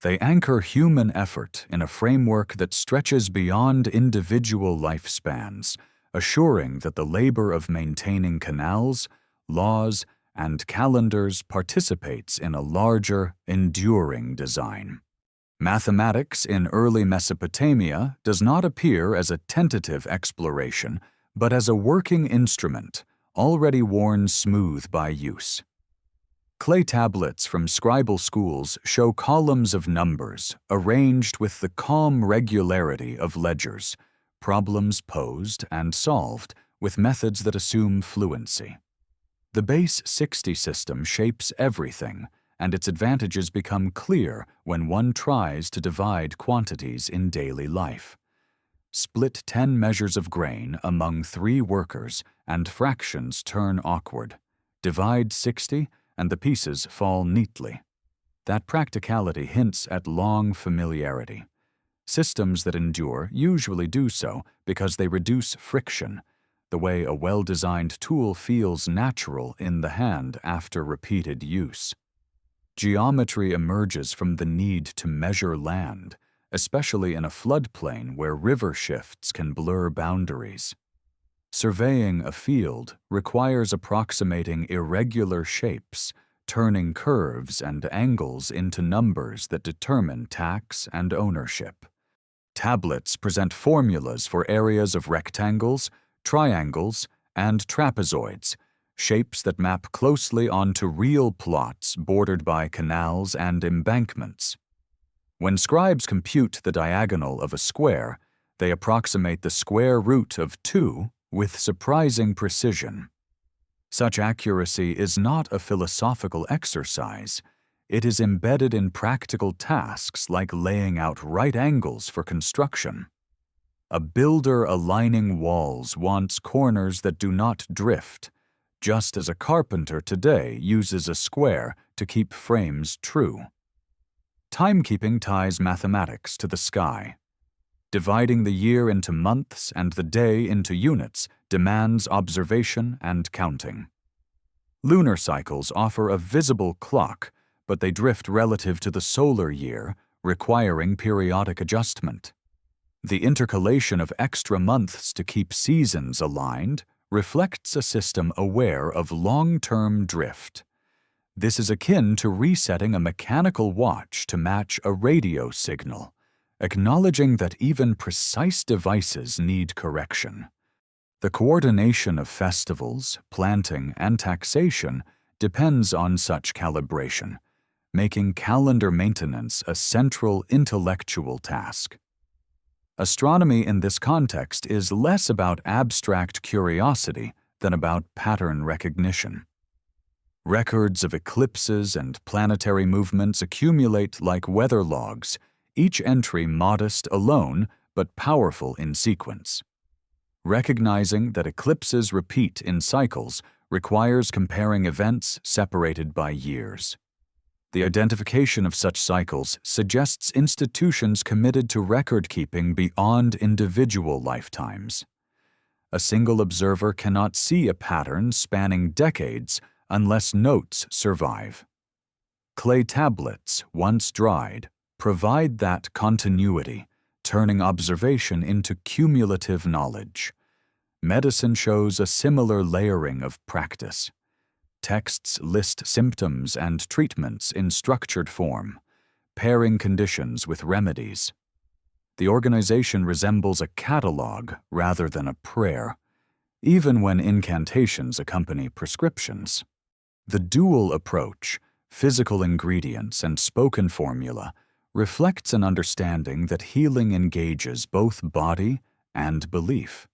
They anchor human effort in a framework that stretches beyond individual lifespans, assuring that the labor of maintaining canals, laws, and calendars participates in a larger, enduring design. Mathematics in early Mesopotamia does not appear as a tentative exploration, but as a working instrument, already worn smooth by use. Clay tablets from scribal schools show columns of numbers arranged with the calm regularity of ledgers, problems posed and solved with methods that assume fluency. The base 60 system shapes everything, and its advantages become clear when one tries to divide quantities in daily life. Split 10 measures of grain among 3 workers, and fractions turn awkward. Divide 60, and the pieces fall neatly. That practicality hints at long familiarity. Systems that endure usually do so because they reduce friction, the way a well-designed tool feels natural in the hand after repeated use. Geometry emerges from the need to measure land, especially in a floodplain where river shifts can blur boundaries. Surveying a field requires approximating irregular shapes, turning curves and angles into numbers that determine tax and ownership. Tablets present formulas for areas of rectangles, triangles, and trapezoids, shapes that map closely onto real plots bordered by canals and embankments. When scribes compute the diagonal of a square, they approximate the square root of 2 with surprising precision. Such accuracy is not a philosophical exercise. It is embedded in practical tasks like laying out right angles for construction. A builder aligning walls wants corners that do not drift, just as a carpenter today uses a square to keep frames true. Timekeeping ties mathematics to the sky. Dividing the year into months and the day into units demands observation and counting. Lunar cycles offer a visible clock, but they drift relative to the solar year, requiring periodic adjustment. The intercalation of extra months to keep seasons aligned reflects a system aware of long-term drift. This is akin to resetting a mechanical watch to match a radio signal, acknowledging that even precise devices need correction. The coordination of festivals, planting, and taxation depends on such calibration, making calendar maintenance a central intellectual task. Astronomy in this context is less about abstract curiosity than about pattern recognition. Records of eclipses and planetary movements accumulate like weather logs, each entry modest alone but powerful in sequence. Recognizing that eclipses repeat in cycles requires comparing events separated by years. The identification of such cycles suggests institutions committed to record-keeping beyond individual lifetimes. A single observer cannot see a pattern spanning decades unless notes survive. Clay tablets, once dried, provide that continuity, turning observation into cumulative knowledge. Medicine shows a similar layering of practice. Texts list symptoms and treatments in structured form, pairing conditions with remedies. The organization resembles a catalog rather than a prayer, even when incantations accompany prescriptions. The dual approach, physical ingredients and spoken formula, reflects an understanding that healing engages both body and belief.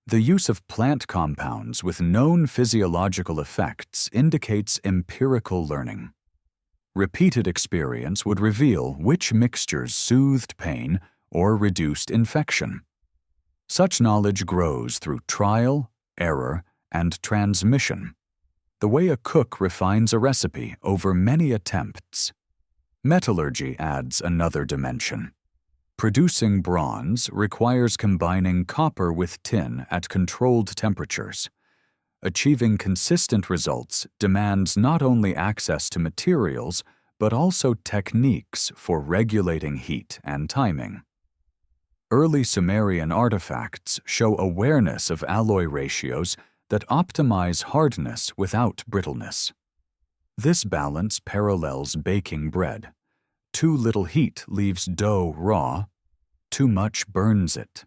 The use of plant compounds with known physiological effects indicates empirical learning. Repeated experience would reveal which mixtures soothed pain or reduced infection. Such knowledge grows through trial, error, and transmission, the way a cook refines a recipe over many attempts. Metallurgy adds another dimension. Producing bronze requires combining copper with tin at controlled temperatures. Achieving consistent results demands not only access to materials, but also techniques for regulating heat and timing. Early Sumerian artifacts show awareness of alloy ratios that optimize hardness without brittleness. This balance parallels baking bread. Too little heat leaves dough raw, too much burns it.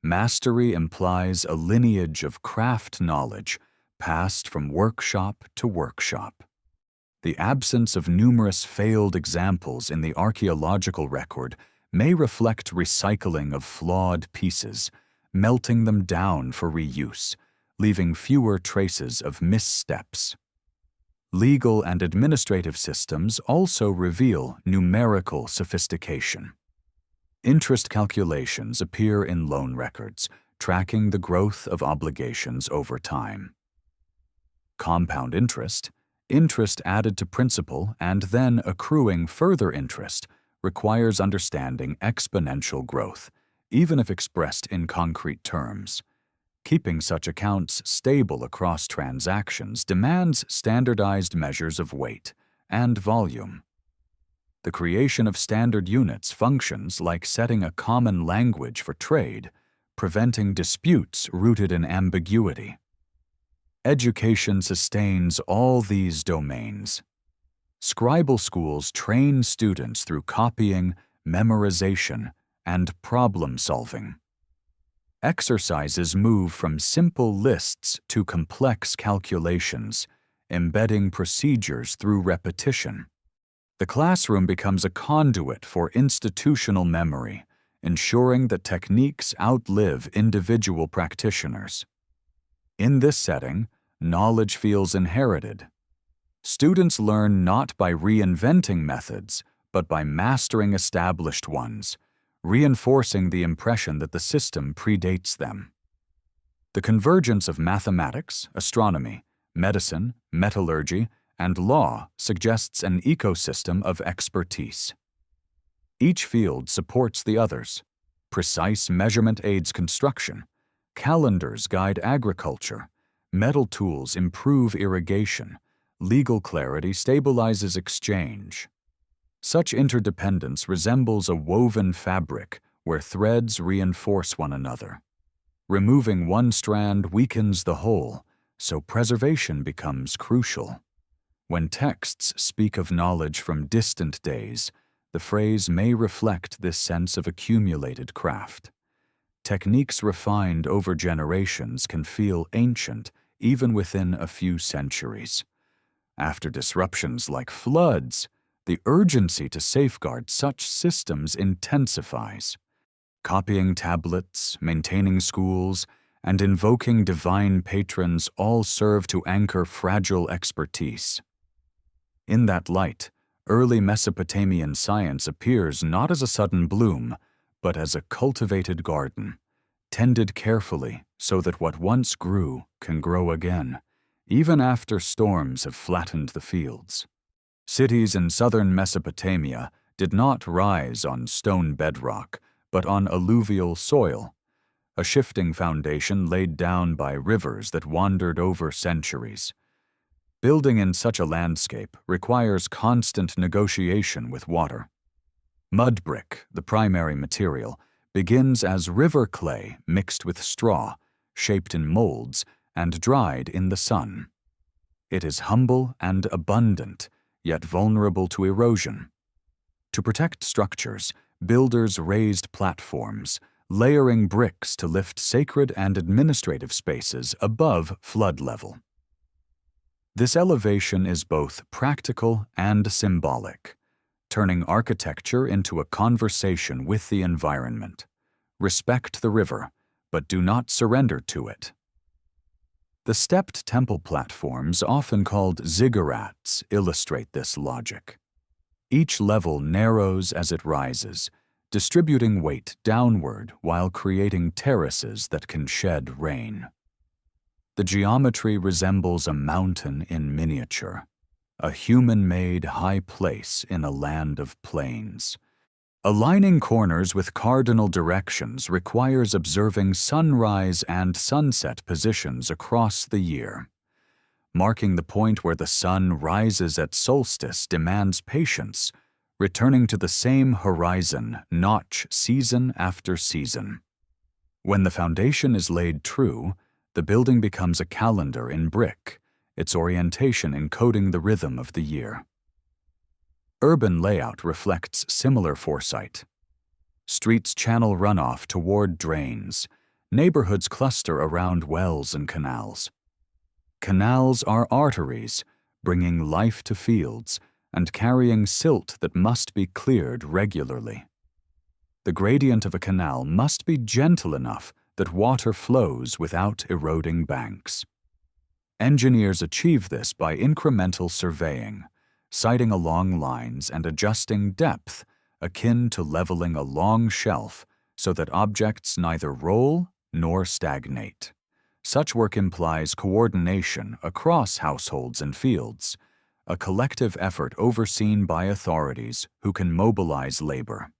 Mastery implies a lineage of craft knowledge passed from workshop to workshop. The absence of numerous failed examples in the archaeological record may reflect recycling of flawed pieces, melting them down for reuse, leaving fewer traces of missteps. Legal and administrative systems also reveal numerical sophistication. Interest calculations appear in loan records, tracking the growth of obligations over time. Compound interest, interest added to principal and then accruing further interest, requires understanding exponential growth, even if expressed in concrete terms. Keeping such accounts stable across transactions demands standardized measures of weight and volume. The creation of standard units functions like setting a common language for trade, preventing disputes rooted in ambiguity. Education sustains all these domains. Scribal schools train students through copying, memorization, and problem-solving. Exercises move from simple lists to complex calculations, embedding procedures through repetition. The classroom becomes a conduit for institutional memory, ensuring that techniques outlive individual practitioners. In this setting, knowledge feels inherited. Students learn not by reinventing methods, but by mastering established ones, reinforcing the impression that the system predates them. The convergence of mathematics, astronomy, medicine, metallurgy, and law suggests an ecosystem of expertise. Each field supports the others. Precise measurement aids construction. Calendars guide agriculture. Metal tools improve irrigation. Legal clarity stabilizes exchange. Such interdependence resembles a woven fabric where threads reinforce one another. Removing one strand weakens the whole, so preservation becomes crucial. When texts speak of knowledge from distant days, the phrase may reflect this sense of accumulated craft. Techniques refined over generations can feel ancient even within a few centuries. After disruptions like floods, the urgency to safeguard such systems intensifies. Copying tablets, maintaining schools, and invoking divine patrons all serve to anchor fragile expertise. In that light, early Mesopotamian science appears not as a sudden bloom, but as a cultivated garden, tended carefully so that what once grew can grow again, even after storms have flattened the fields. Cities in southern Mesopotamia did not rise on stone bedrock, but on alluvial soil, a shifting foundation laid down by rivers that wandered over centuries. Building in such a landscape requires constant negotiation with water. Mud brick, the primary material, begins as river clay mixed with straw, shaped in molds, and dried in the sun. It is humble and abundant, yet vulnerable to erosion. To protect structures, builders raised platforms, layering bricks to lift sacred and administrative spaces above flood level. This elevation is both practical and symbolic, turning architecture into a conversation with the environment. Respect the river, but do not surrender to it. The stepped temple platforms, often called ziggurats, illustrate this logic. Each level narrows as it rises, distributing weight downward while creating terraces that can shed rain. The geometry resembles a mountain in miniature, a human-made high place in a land of plains. Aligning corners with cardinal directions requires observing sunrise and sunset positions across the year. Marking the point where the sun rises at solstice demands patience, returning to the same horizon notch season after season. When the foundation is laid true, the building becomes a calendar in brick, its orientation encoding the rhythm of the year. Urban layout reflects similar foresight. Streets channel runoff toward drains. Neighborhoods cluster around wells and canals. Canals are arteries, bringing life to fields and carrying silt that must be cleared regularly. The gradient of a canal must be gentle enough that water flows without eroding banks. Engineers achieve this by incremental surveying, sighting along lines and adjusting depth, akin to leveling a long shelf so that objects neither roll nor stagnate. Such work implies coordination across households and fields, a collective effort overseen by authorities who can mobilize labor.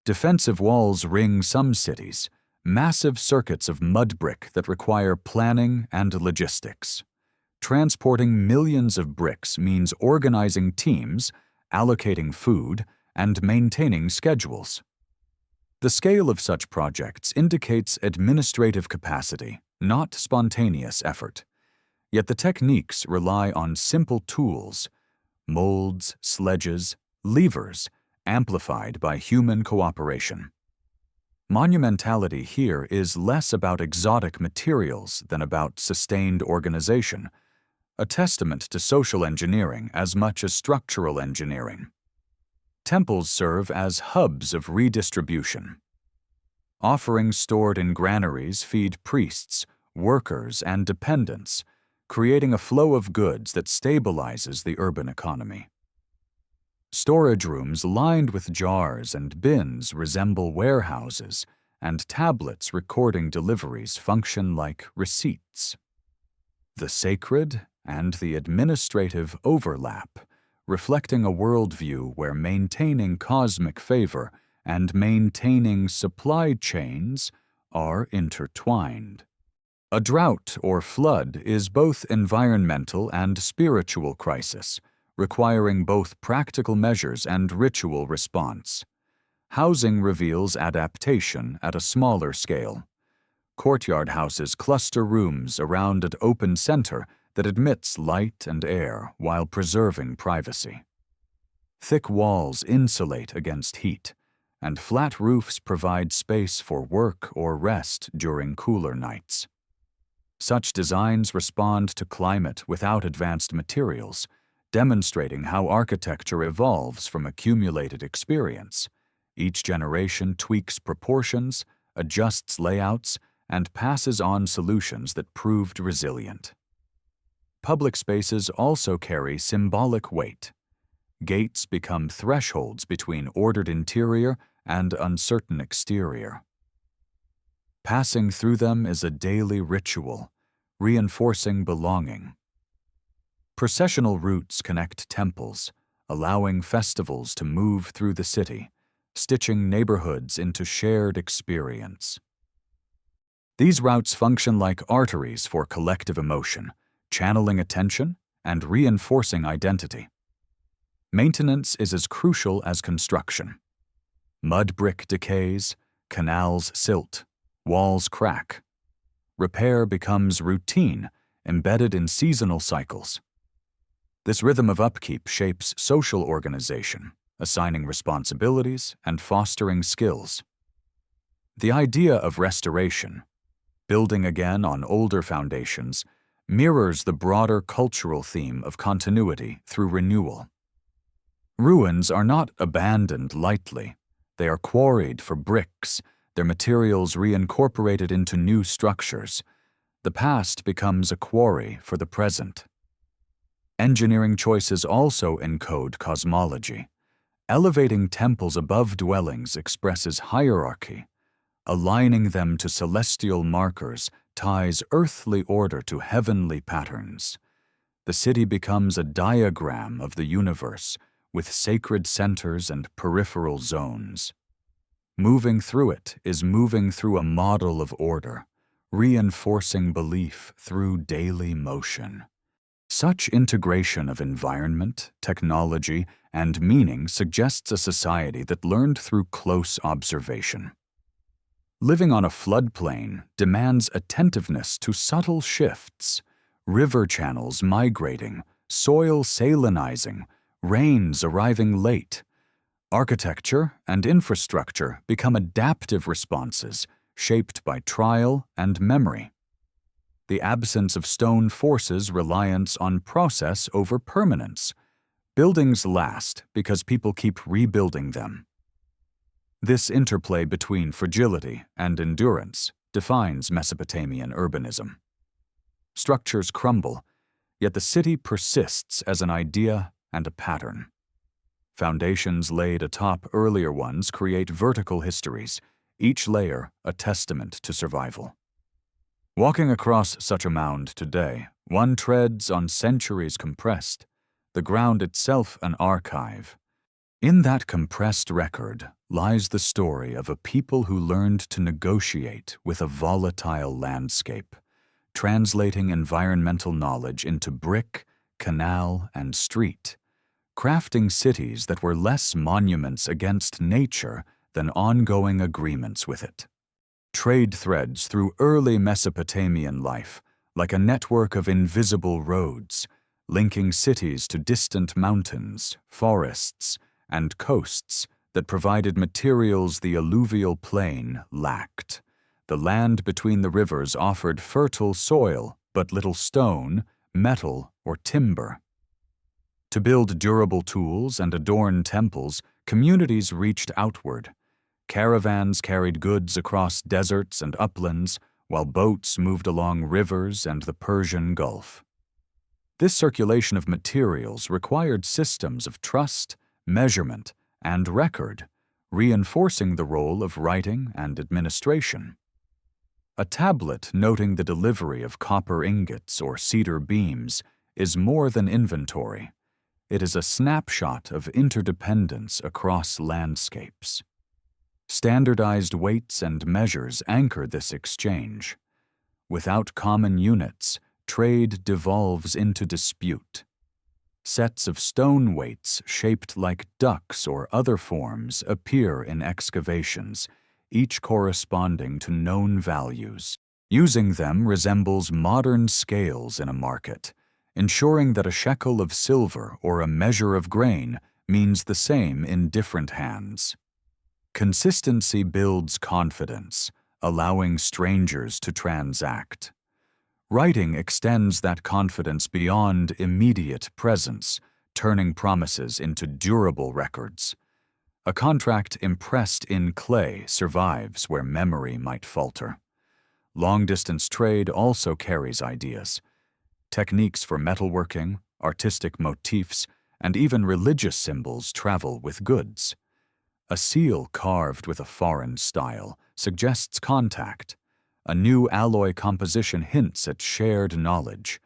Defensive walls ring some cities, massive circuits of mud brick that require planning and logistics. Transporting millions of bricks means organizing teams, allocating food, and maintaining schedules. The scale of such projects indicates administrative capacity, not spontaneous effort. Yet the techniques rely on simple tools, molds, sledges, levers, amplified by human cooperation. Monumentality here is less about exotic materials than about sustained organization, a testament to social engineering as much as structural engineering. Temples serve as hubs of redistribution. Offerings stored in granaries feed priests, workers, and dependents, creating a flow of goods that stabilizes the urban economy. Storage rooms lined with jars and bins resemble warehouses, and tablets recording deliveries function like receipts. The sacred and the administrative overlap, reflecting a worldview where maintaining cosmic favor and maintaining supply chains are intertwined. A drought or flood is both environmental and spiritual crisis, requiring both practical measures and ritual response. Housing reveals adaptation at a smaller scale. Courtyard houses cluster rooms around an open center that admits light and air while preserving privacy. Thick walls insulate against heat, and flat roofs provide space for work or rest during cooler nights. Such designs respond to climate without advanced materials, demonstrating how architecture evolves from accumulated experience. Each generation tweaks proportions, adjusts layouts, and passes on solutions that proved resilient. Public spaces also carry symbolic weight. Gates become thresholds between ordered interior and uncertain exterior. Passing through them is a daily ritual, reinforcing belonging. Processional routes connect temples, allowing festivals to move through the city, stitching neighborhoods into shared experience. These routes function like arteries for collective emotion, channeling attention and reinforcing identity. Maintenance is as crucial as construction. Mud brick decays, canals silt, walls crack. Repair becomes routine, embedded in seasonal cycles. This rhythm of upkeep shapes social organization, assigning responsibilities and fostering skills. The idea of restoration, building again on older foundations, mirrors the broader cultural theme of continuity through renewal. Ruins are not abandoned lightly. They are quarried for bricks, their materials reincorporated into new structures. The past becomes a quarry for the present. Engineering choices also encode cosmology. Elevating temples above dwellings expresses hierarchy. Aligning them to celestial markers ties earthly order to heavenly patterns. The city becomes a diagram of the universe, with sacred centers and peripheral zones. Moving through it is moving through a model of order, reinforcing belief through daily motion. Such integration of environment, technology, and meaning suggests a society that learned through close observation. Living on a floodplain demands attentiveness to subtle shifts, river channels migrating, soil salinizing, rains arriving late. Architecture and infrastructure become adaptive responses shaped by trial and memory. The absence of stone forces reliance on process over permanence. Buildings last because people keep rebuilding them. This interplay between fragility and endurance defines Mesopotamian urbanism. Structures crumble, yet the city persists as an idea and a pattern. Foundations laid atop earlier ones create vertical histories, each layer a testament to survival. Walking across such a mound today, one treads on centuries compressed, the ground itself an archive. In that compressed record lies the story of a people who learned to negotiate with a volatile landscape, translating environmental knowledge into brick, canal, and street, crafting cities that were less monuments against nature than ongoing agreements with it. Trade threads through early Mesopotamian life, like a network of invisible roads, linking cities to distant mountains, forests, and coasts that provided materials the alluvial plain lacked. The land between the rivers offered fertile soil, but little stone, metal, or timber. To build durable tools and adorn temples, communities reached outward. Caravans carried goods across deserts and uplands, while boats moved along rivers and the Persian Gulf. This circulation of materials required systems of trust, measurement, and record, reinforcing the role of writing and administration. A tablet noting the delivery of copper ingots or cedar beams is more than inventory. It is a snapshot of interdependence across landscapes. Standardized weights and measures anchor this exchange. Without common units, trade devolves into dispute. Sets of stone weights shaped like ducks or other forms appear in excavations, each corresponding to known values. Using them resembles modern scales in a market, ensuring that a shekel of silver or a measure of grain means the same in different hands. Consistency builds confidence, allowing strangers to transact. Writing extends that confidence beyond immediate presence, turning promises into durable records. A contract impressed in clay survives where memory might falter. Long-distance trade also carries ideas. Techniques for metalworking, artistic motifs, and even religious symbols travel with goods. A seal carved with a foreign style suggests contact. A new alloy composition hints at shared knowledge.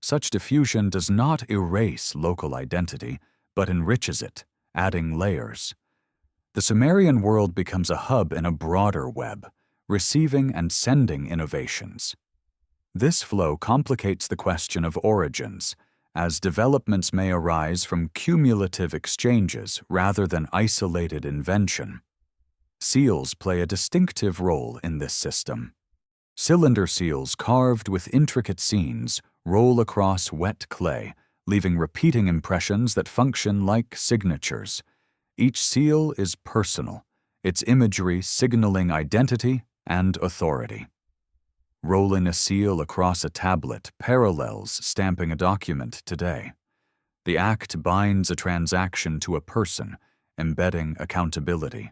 Such diffusion does not erase local identity, but enriches it, adding layers. The Sumerian world becomes a hub in a broader web, receiving and sending innovations. This flow complicates the question of origins, as developments may arise from cumulative exchanges rather than isolated invention. Seals play a distinctive role in this system. Cylinder seals carved with intricate scenes roll across wet clay, leaving repeating impressions that function like signatures. Each seal is personal, its imagery signaling identity and authority. Rolling a seal across a tablet parallels stamping a document today. The act binds a transaction to a person, embedding accountability.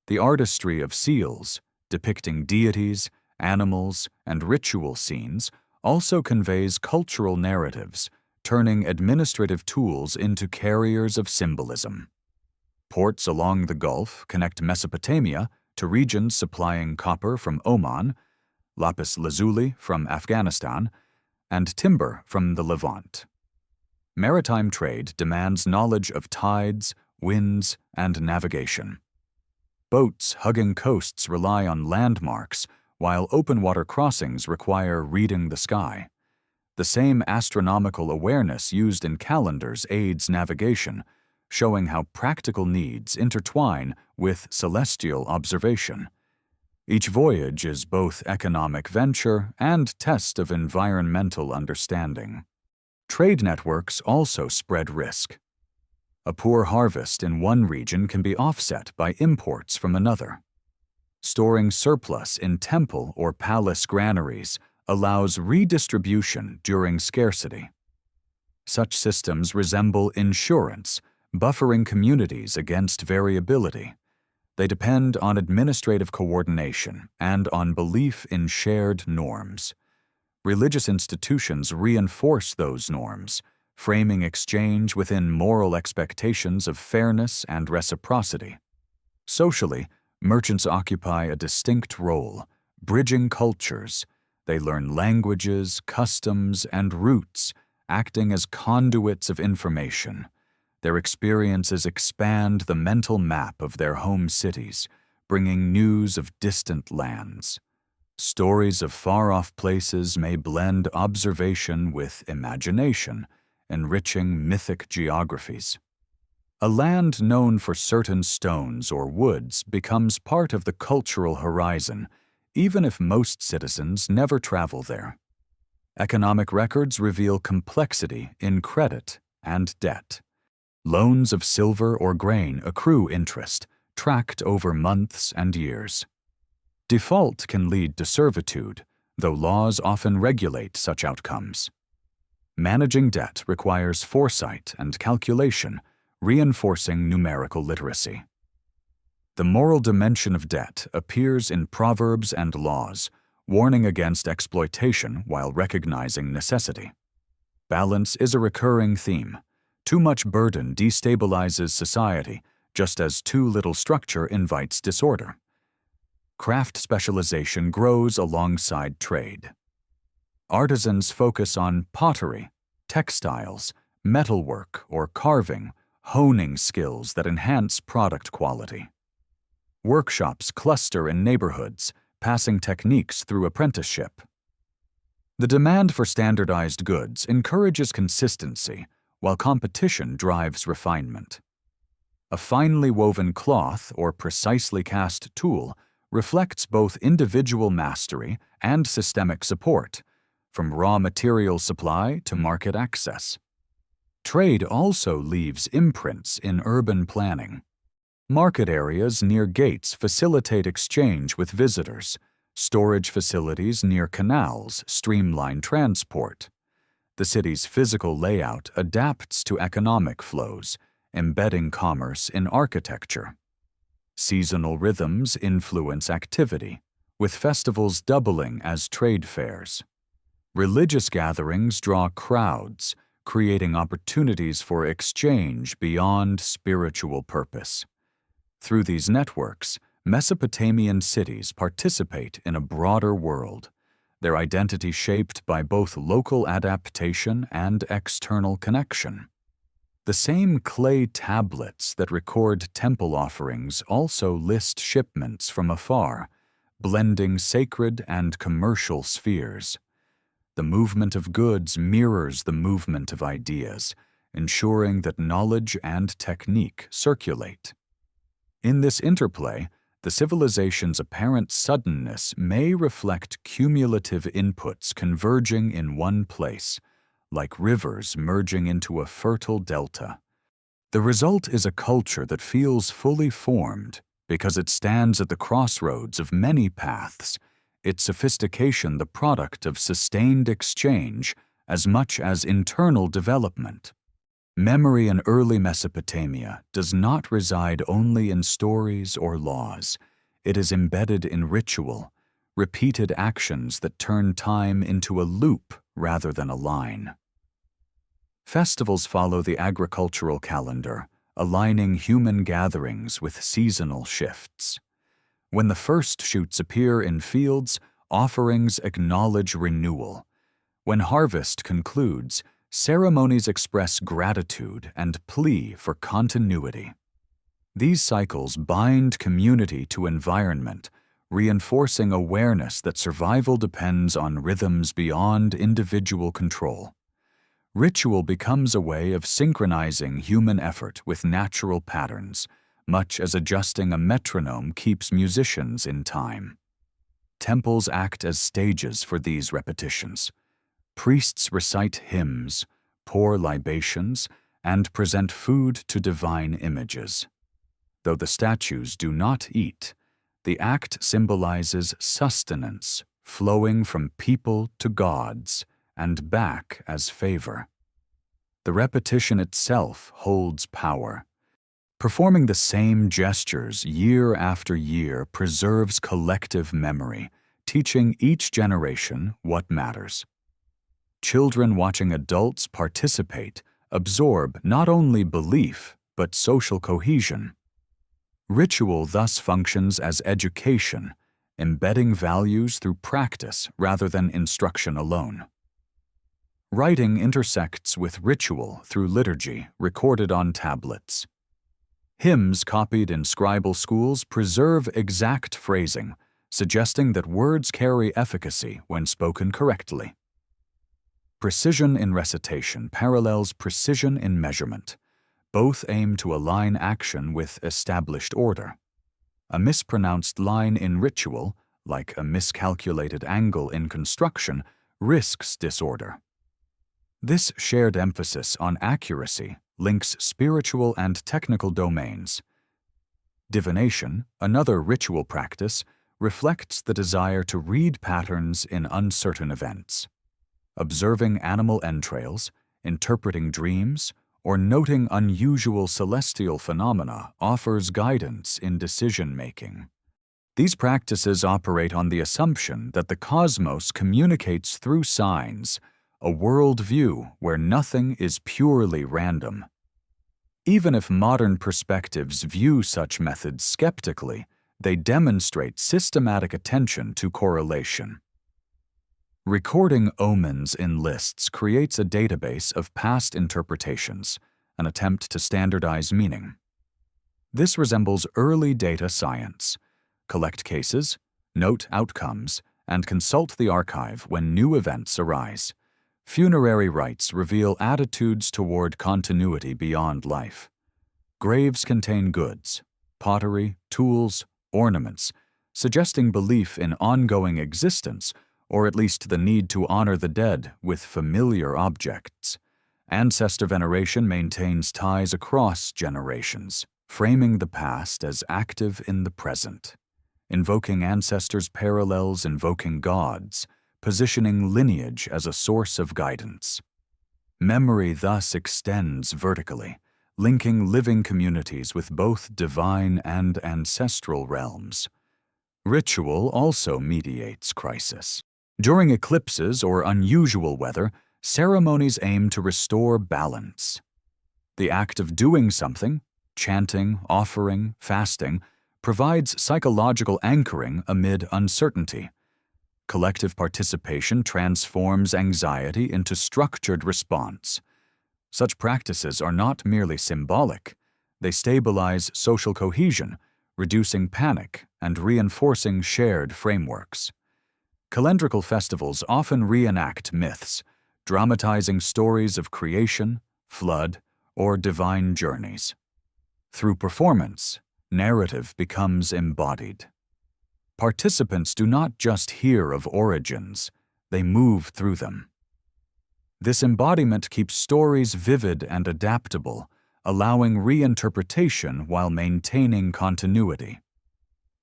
The artistry of seals, depicting deities, animals, and ritual scenes, also conveys cultural narratives, turning administrative tools into carriers of symbolism. Ports along the Gulf connect Mesopotamia to regions supplying copper from Oman, lapis lazuli from Afghanistan, and timber from the Levant. Maritime trade demands knowledge of tides, winds, and navigation. Boats hugging coasts rely on landmarks, while open water crossings require reading the sky. The same astronomical awareness used in calendars aids navigation, showing how practical needs intertwine with celestial observation. Each voyage is both economic venture and test of environmental understanding. Trade networks also spread risk. A poor harvest in one region can be offset by imports from another. Storing surplus in temple or palace granaries allows redistribution during scarcity. Such systems resemble insurance, buffering communities against variability. They depend on administrative coordination and on belief in shared norms. Religious institutions reinforce those norms, framing exchange within moral expectations of fairness and reciprocity. Socially, merchants occupy a distinct role, bridging cultures. They learn languages, customs, and routes, acting as conduits of information. Their experiences expand the mental map of their home cities, bringing news of distant lands. Stories of far-off places may blend observation with imagination, enriching mythic geographies. A land known for certain stones or woods becomes part of the cultural horizon, even if most citizens never travel there. Economic records reveal complexity in credit and debt. Loans of silver or grain accrue interest, tracked over months and years. Default can lead to servitude, though laws often regulate such outcomes. Managing debt requires foresight and calculation, reinforcing numerical literacy. The moral dimension of debt appears in proverbs and laws, warning against exploitation while recognizing necessity. Balance is a recurring theme. Too much burden destabilizes society, just as too little structure invites disorder. Craft specialization grows alongside trade. Artisans focus on pottery, textiles, metalwork, or carving, honing skills that enhance product quality. Workshops cluster in neighborhoods, passing techniques through apprenticeship. The demand for standardized goods encourages consistency, while competition drives refinement. A finely woven cloth or precisely cast tool reflects both individual mastery and systemic support, from raw material supply to market access. Trade also leaves imprints in urban planning. Market areas near gates facilitate exchange with visitors. Storage facilities near canals streamline transport. The city's physical layout adapts to economic flows, embedding commerce in architecture. Seasonal rhythms influence activity, with festivals doubling as trade fairs. Religious gatherings draw crowds, creating opportunities for exchange beyond spiritual purpose. Through these networks, Mesopotamian cities participate in a broader world, their identity shaped by both local adaptation and external connection. The same clay tablets that record temple offerings also list shipments from afar, blending sacred and commercial spheres. The movement of goods mirrors the movement of ideas, ensuring that knowledge and technique circulate. In this interplay, the civilization's apparent suddenness may reflect cumulative inputs converging in one place, like rivers merging into a fertile delta. The result is a culture that feels fully formed because it stands at the crossroads of many paths, its sophistication the product of sustained exchange as much as internal development. Memory in early Mesopotamia does not reside only in stories or laws. It is embedded in ritual, repeated actions that turn time into a loop rather than a line. Festivals follow the agricultural calendar, aligning human gatherings with seasonal shifts. When the first shoots appear in fields, offerings acknowledge renewal. When harvest concludes, ceremonies express gratitude and plea for continuity. These cycles bind community to environment, reinforcing awareness that survival depends on rhythms beyond individual control. Ritual becomes a way of synchronizing human effort with natural patterns, much as adjusting a metronome keeps musicians in time. Temples act as stages for these repetitions. Priests recite hymns, pour libations, and present food to divine images. Though the statues do not eat, the act symbolizes sustenance, flowing from people to gods, and back as favor. The repetition itself holds power. Performing the same gestures year after year preserves collective memory, teaching each generation what matters. Children watching adults participate absorb not only belief but social cohesion. Ritual thus functions as education, embedding values through practice rather than instruction alone. Writing intersects with ritual through liturgy recorded on tablets. Hymns copied in scribal schools preserve exact phrasing, suggesting that words carry efficacy when spoken correctly. Precision in recitation parallels precision in measurement. Both aim to align action with established order. A mispronounced line in ritual, like a miscalculated angle in construction, risks disorder. This shared emphasis on accuracy links spiritual and technical domains. Divination, another ritual practice, reflects the desire to read patterns in uncertain events. Observing animal entrails, interpreting dreams, or noting unusual celestial phenomena offers guidance in decision-making. These practices operate on the assumption that the cosmos communicates through signs, a worldview where nothing is purely random. Even if modern perspectives view such methods skeptically, they demonstrate systematic attention to correlation. Recording omens in lists creates a database of past interpretations, an attempt to standardize meaning. This resembles early data science. Collect cases, note outcomes, and consult the archive when new events arise. Funerary rites reveal attitudes toward continuity beyond life. Graves contain goods, pottery, tools, ornaments, suggesting belief in ongoing existence or at least the need to honor the dead with familiar objects. Ancestor veneration maintains ties across generations, framing the past as active in the present. Invoking ancestors parallels invoking gods, positioning lineage as a source of guidance. Memory thus extends vertically, linking living communities with both divine and ancestral realms. Ritual also mediates crisis. During eclipses or unusual weather, ceremonies aim to restore balance. The act of doing something, chanting, offering, fasting, provides psychological anchoring amid uncertainty. Collective participation transforms anxiety into structured response. Such practices are not merely symbolic. They stabilize social cohesion, reducing panic and reinforcing shared frameworks. Calendrical festivals often reenact myths, dramatizing stories of creation, flood, or divine journeys. Through performance, narrative becomes embodied. Participants do not just hear of origins, they move through them. This embodiment keeps stories vivid and adaptable, allowing reinterpretation while maintaining continuity.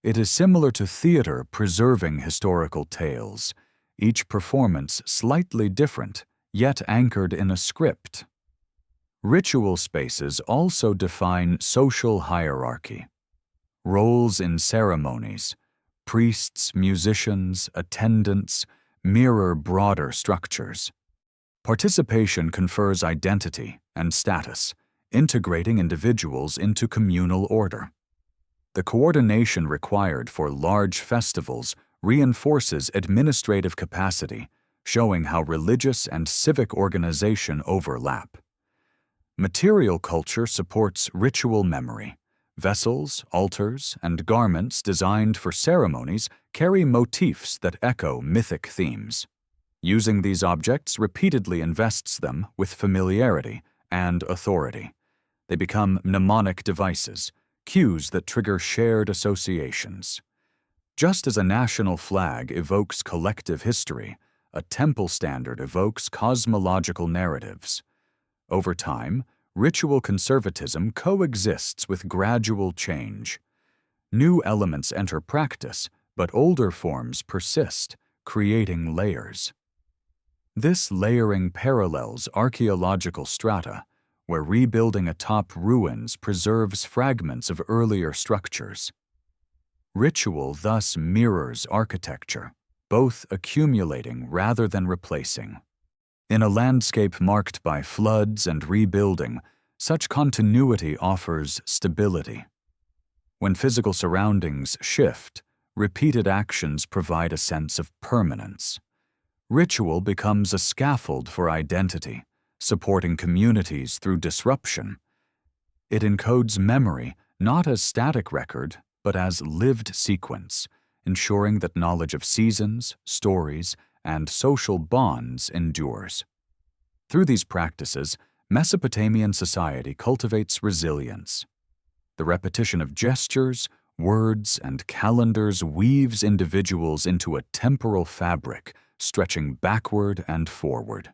It is similar to theater preserving historical tales, each performance slightly different, yet anchored in a script. Ritual spaces also define social hierarchy. Roles in ceremonies, priests, musicians, attendants, mirror broader structures. Participation confers identity and status, integrating individuals into communal order. The coordination required for large festivals reinforces administrative capacity, showing how religious and civic organization overlap. Material culture supports ritual memory. Vessels, altars, and garments designed for ceremonies carry motifs that echo mythic themes. Using these objects repeatedly invests them with familiarity and authority. They become mnemonic devices, cues that trigger shared associations. Just as a national flag evokes collective history, a temple standard evokes cosmological narratives. Over time, ritual conservatism coexists with gradual change. New elements enter practice, but older forms persist, creating layers. This layering parallels archaeological strata, where rebuilding atop ruins preserves fragments of earlier structures. Ritual thus mirrors architecture, both accumulating rather than replacing. In a landscape marked by floods and rebuilding, such continuity offers stability. When physical surroundings shift, repeated actions provide a sense of permanence. Ritual becomes a scaffold for identity, supporting communities through disruption. It encodes memory not as static record, but as lived sequence, ensuring that knowledge of seasons, stories, and social bonds endures. Through these practices, Mesopotamian society cultivates resilience. The repetition of gestures, words, and calendars weaves individuals into a temporal fabric, stretching backward and forward.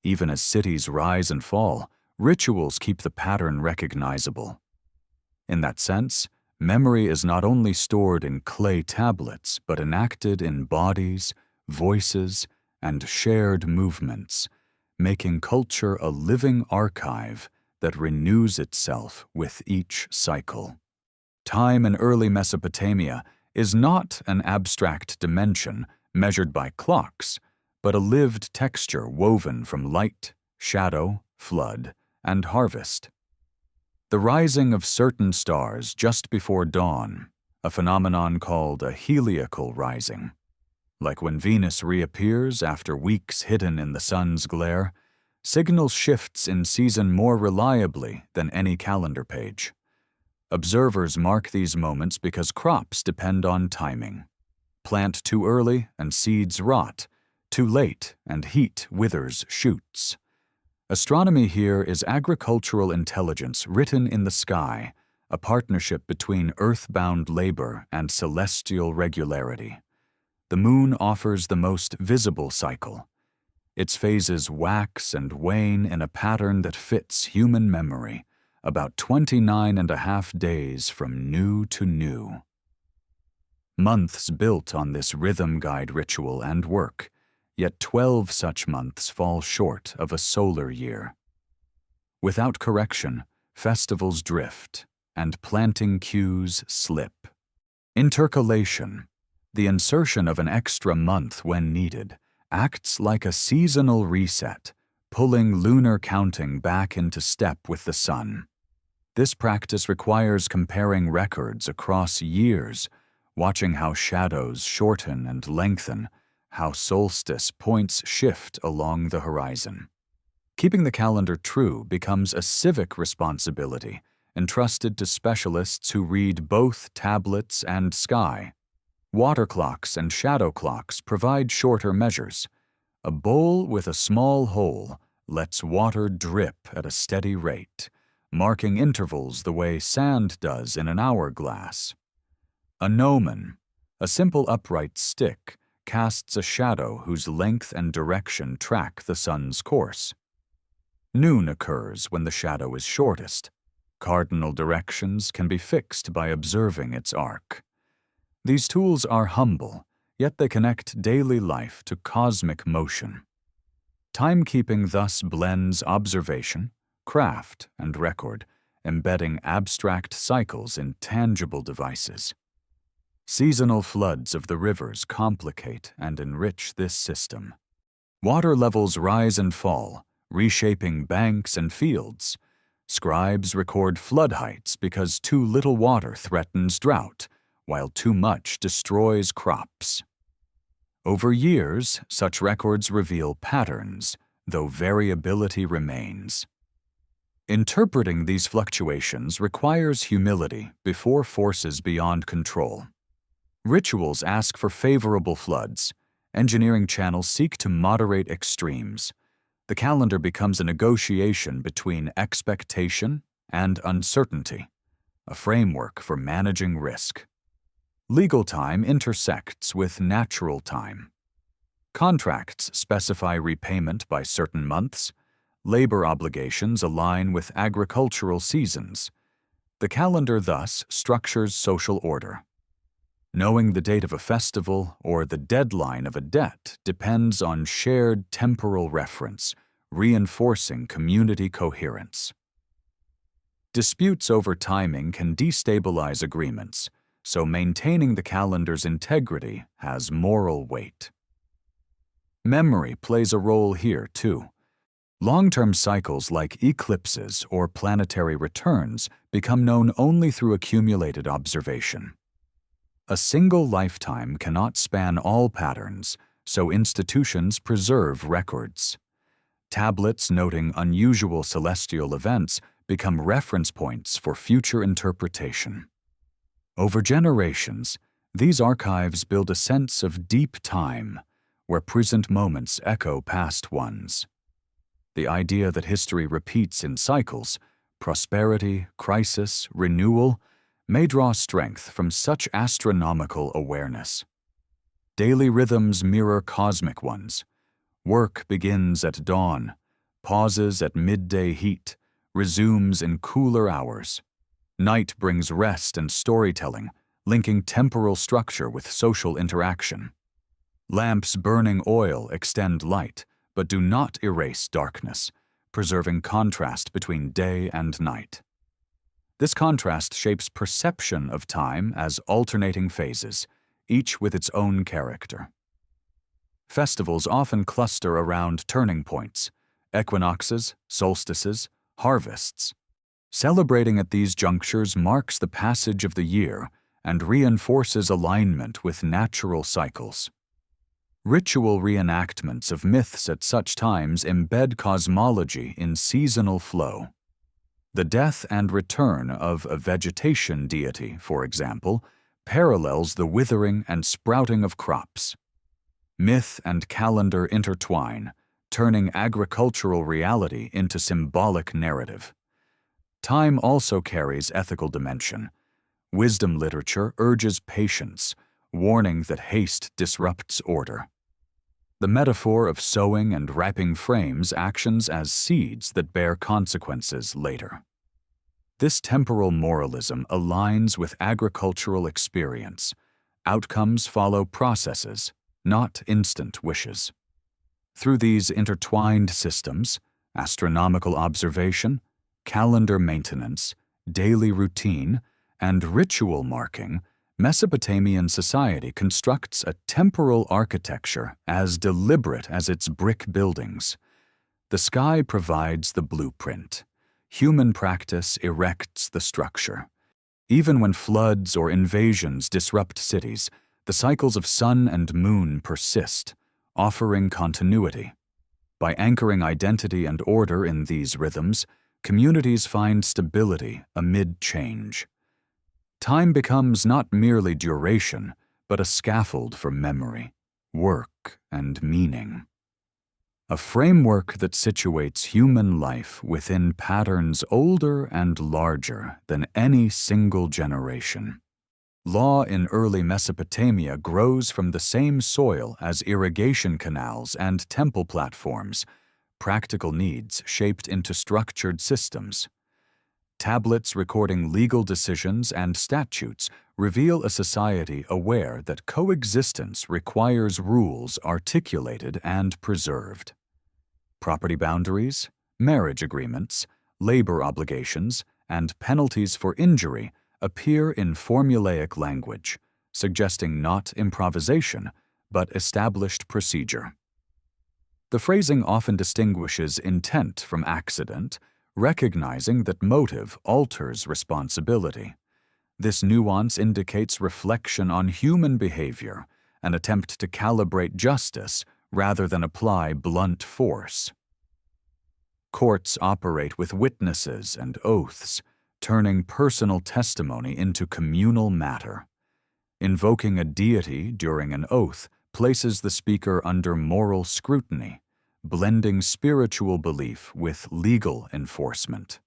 Even as cities rise and fall, rituals keep the pattern recognizable. In that sense, memory is not only stored in clay tablets, but enacted in bodies, voices, and shared movements, making culture a living archive that renews itself with each cycle. Time in early Mesopotamia is not an abstract dimension measured by clocks, but a lived texture woven from light, shadow, flood, and harvest. The rising of certain stars just before dawn, a phenomenon called a heliacal rising. Like when Venus reappears after weeks hidden in the sun's glare, signals shifts in season more reliably than any calendar page. Observers mark these moments because crops depend on timing. Plant too early and seeds rot, too late and heat withers shoots. Astronomy here is agricultural intelligence written in the sky, a partnership between earthbound labor and celestial regularity. The moon offers the most visible cycle. Its phases wax and wane in a pattern that fits human memory, about 29.5 days from new to new. Months built on this rhythm guide ritual and work, yet 12 such months fall short of a solar year. Without correction, festivals drift, and planting cues slip. Intercalation, the insertion of an extra month when needed, acts like a seasonal reset, pulling lunar counting back into step with the sun. This practice requires comparing records across years, watching how shadows shorten and lengthen, how solstice points shift along the horizon. Keeping the calendar true becomes a civic responsibility, entrusted to specialists who read both tablets and sky. Water clocks and shadow clocks provide shorter measures. A bowl with a small hole lets water drip at a steady rate, marking intervals the way sand does in an hourglass. A gnomon, a simple upright stick, casts a shadow whose length and direction track the sun's course. Noon occurs when the shadow is shortest. Cardinal directions can be fixed by observing its arc. These tools are humble, yet they connect daily life to cosmic motion. Timekeeping thus blends observation, craft, and record, embedding abstract cycles in tangible devices. Seasonal floods of the rivers complicate and enrich this system. Water levels rise and fall, reshaping banks and fields. Scribes record flood heights because too little water threatens drought, while too much destroys crops. Over years, such records reveal patterns, though variability remains. Interpreting these fluctuations requires humility before forces beyond control. Rituals ask for favorable floods. Engineering channels seek to moderate extremes. The calendar becomes a negotiation between expectation and uncertainty, a framework for managing risk. Legal time intersects with natural time. Contracts specify repayment by certain months. Labor obligations align with agricultural seasons. The calendar thus structures social order. Knowing the date of a festival or the deadline of a debt depends on shared temporal reference, reinforcing community coherence. Disputes over timing can destabilize agreements, so maintaining the calendar's integrity has moral weight. Memory plays a role here, too. Long-term cycles like eclipses or planetary returns become known only through accumulated observation. A single lifetime cannot span all patterns, so institutions preserve records. Tablets noting unusual celestial events become reference points for future interpretation. Over generations, these archives build a sense of deep time, where present moments echo past ones. The idea that history repeats in cycles, prosperity, crisis, renewal, may draw strength from such astronomical awareness. Daily rhythms mirror cosmic ones. Work begins at dawn, pauses at midday heat, resumes in cooler hours. Night brings rest and storytelling, linking temporal structure with social interaction. Lamps burning oil extend light, but do not erase darkness, preserving contrast between day and night. This contrast shapes perception of time as alternating phases, each with its own character. Festivals often cluster around turning points, equinoxes, solstices, harvests. Celebrating at these junctures marks the passage of the year and reinforces alignment with natural cycles. Ritual reenactments of myths at such times embed cosmology in seasonal flow. The death and return of a vegetation deity, for example, parallels the withering and sprouting of crops. Myth and calendar intertwine, turning agricultural reality into symbolic narrative. Time also carries ethical dimension. Wisdom literature urges patience, warning that haste disrupts order. The metaphor of sowing and wrapping frames actions as seeds that bear consequences later. This temporal moralism aligns with agricultural experience. Outcomes follow processes, not instant wishes. Through these intertwined systems, astronomical observation, calendar maintenance, daily routine, and ritual marking, Mesopotamian society constructs a temporal architecture as deliberate as its brick buildings. The sky provides the blueprint. Human practice erects the structure. Even when floods or invasions disrupt cities, the cycles of sun and moon persist, offering continuity. By anchoring identity and order in these rhythms, communities find stability amid change. Time becomes not merely duration, but a scaffold for memory, work, and meaning. A framework that situates human life within patterns older and larger than any single generation. Law in early Mesopotamia grows from the same soil as irrigation canals and temple platforms, practical needs shaped into structured systems. Tablets recording legal decisions and statutes reveal a society aware that coexistence requires rules articulated and preserved. Property boundaries, marriage agreements, labor obligations, and penalties for injury appear in formulaic language, suggesting not improvisation, but established procedure. The phrasing often distinguishes intent from accident, recognizing that motive alters responsibility. This nuance indicates reflection on human behavior, an attempt to calibrate justice rather than apply blunt force. Courts operate with witnesses and oaths, turning personal testimony into communal matter. Invoking a deity during an oath places the speaker under moral scrutiny, blending spiritual belief with legal enforcement.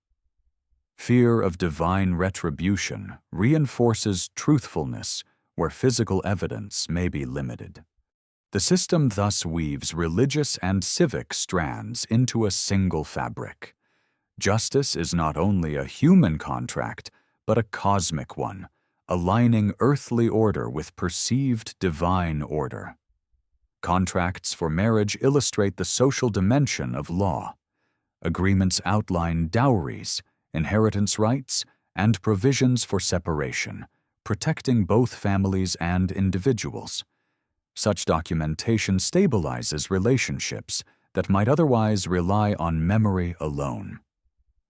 Fear of divine retribution reinforces truthfulness where physical evidence may be limited. The system thus weaves religious and civic strands into a single fabric. Justice is not only a human contract, but a cosmic one, aligning earthly order with perceived divine order. Contracts for marriage illustrate the social dimension of law. Agreements outline dowries, inheritance rights, and provisions for separation, protecting both families and individuals. Such documentation stabilizes relationships that might otherwise rely on memory alone.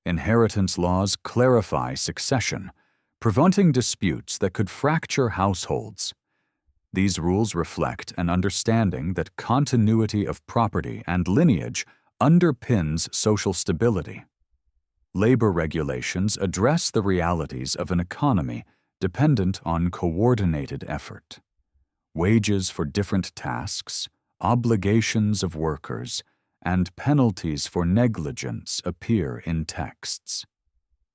Inheritance laws clarify succession, preventing disputes that could fracture households. These rules reflect an understanding that continuity of property and lineage underpins social stability. Labor regulations address the realities of an economy dependent on coordinated effort. Wages for different tasks, obligations of workers, and penalties for negligence appear in texts.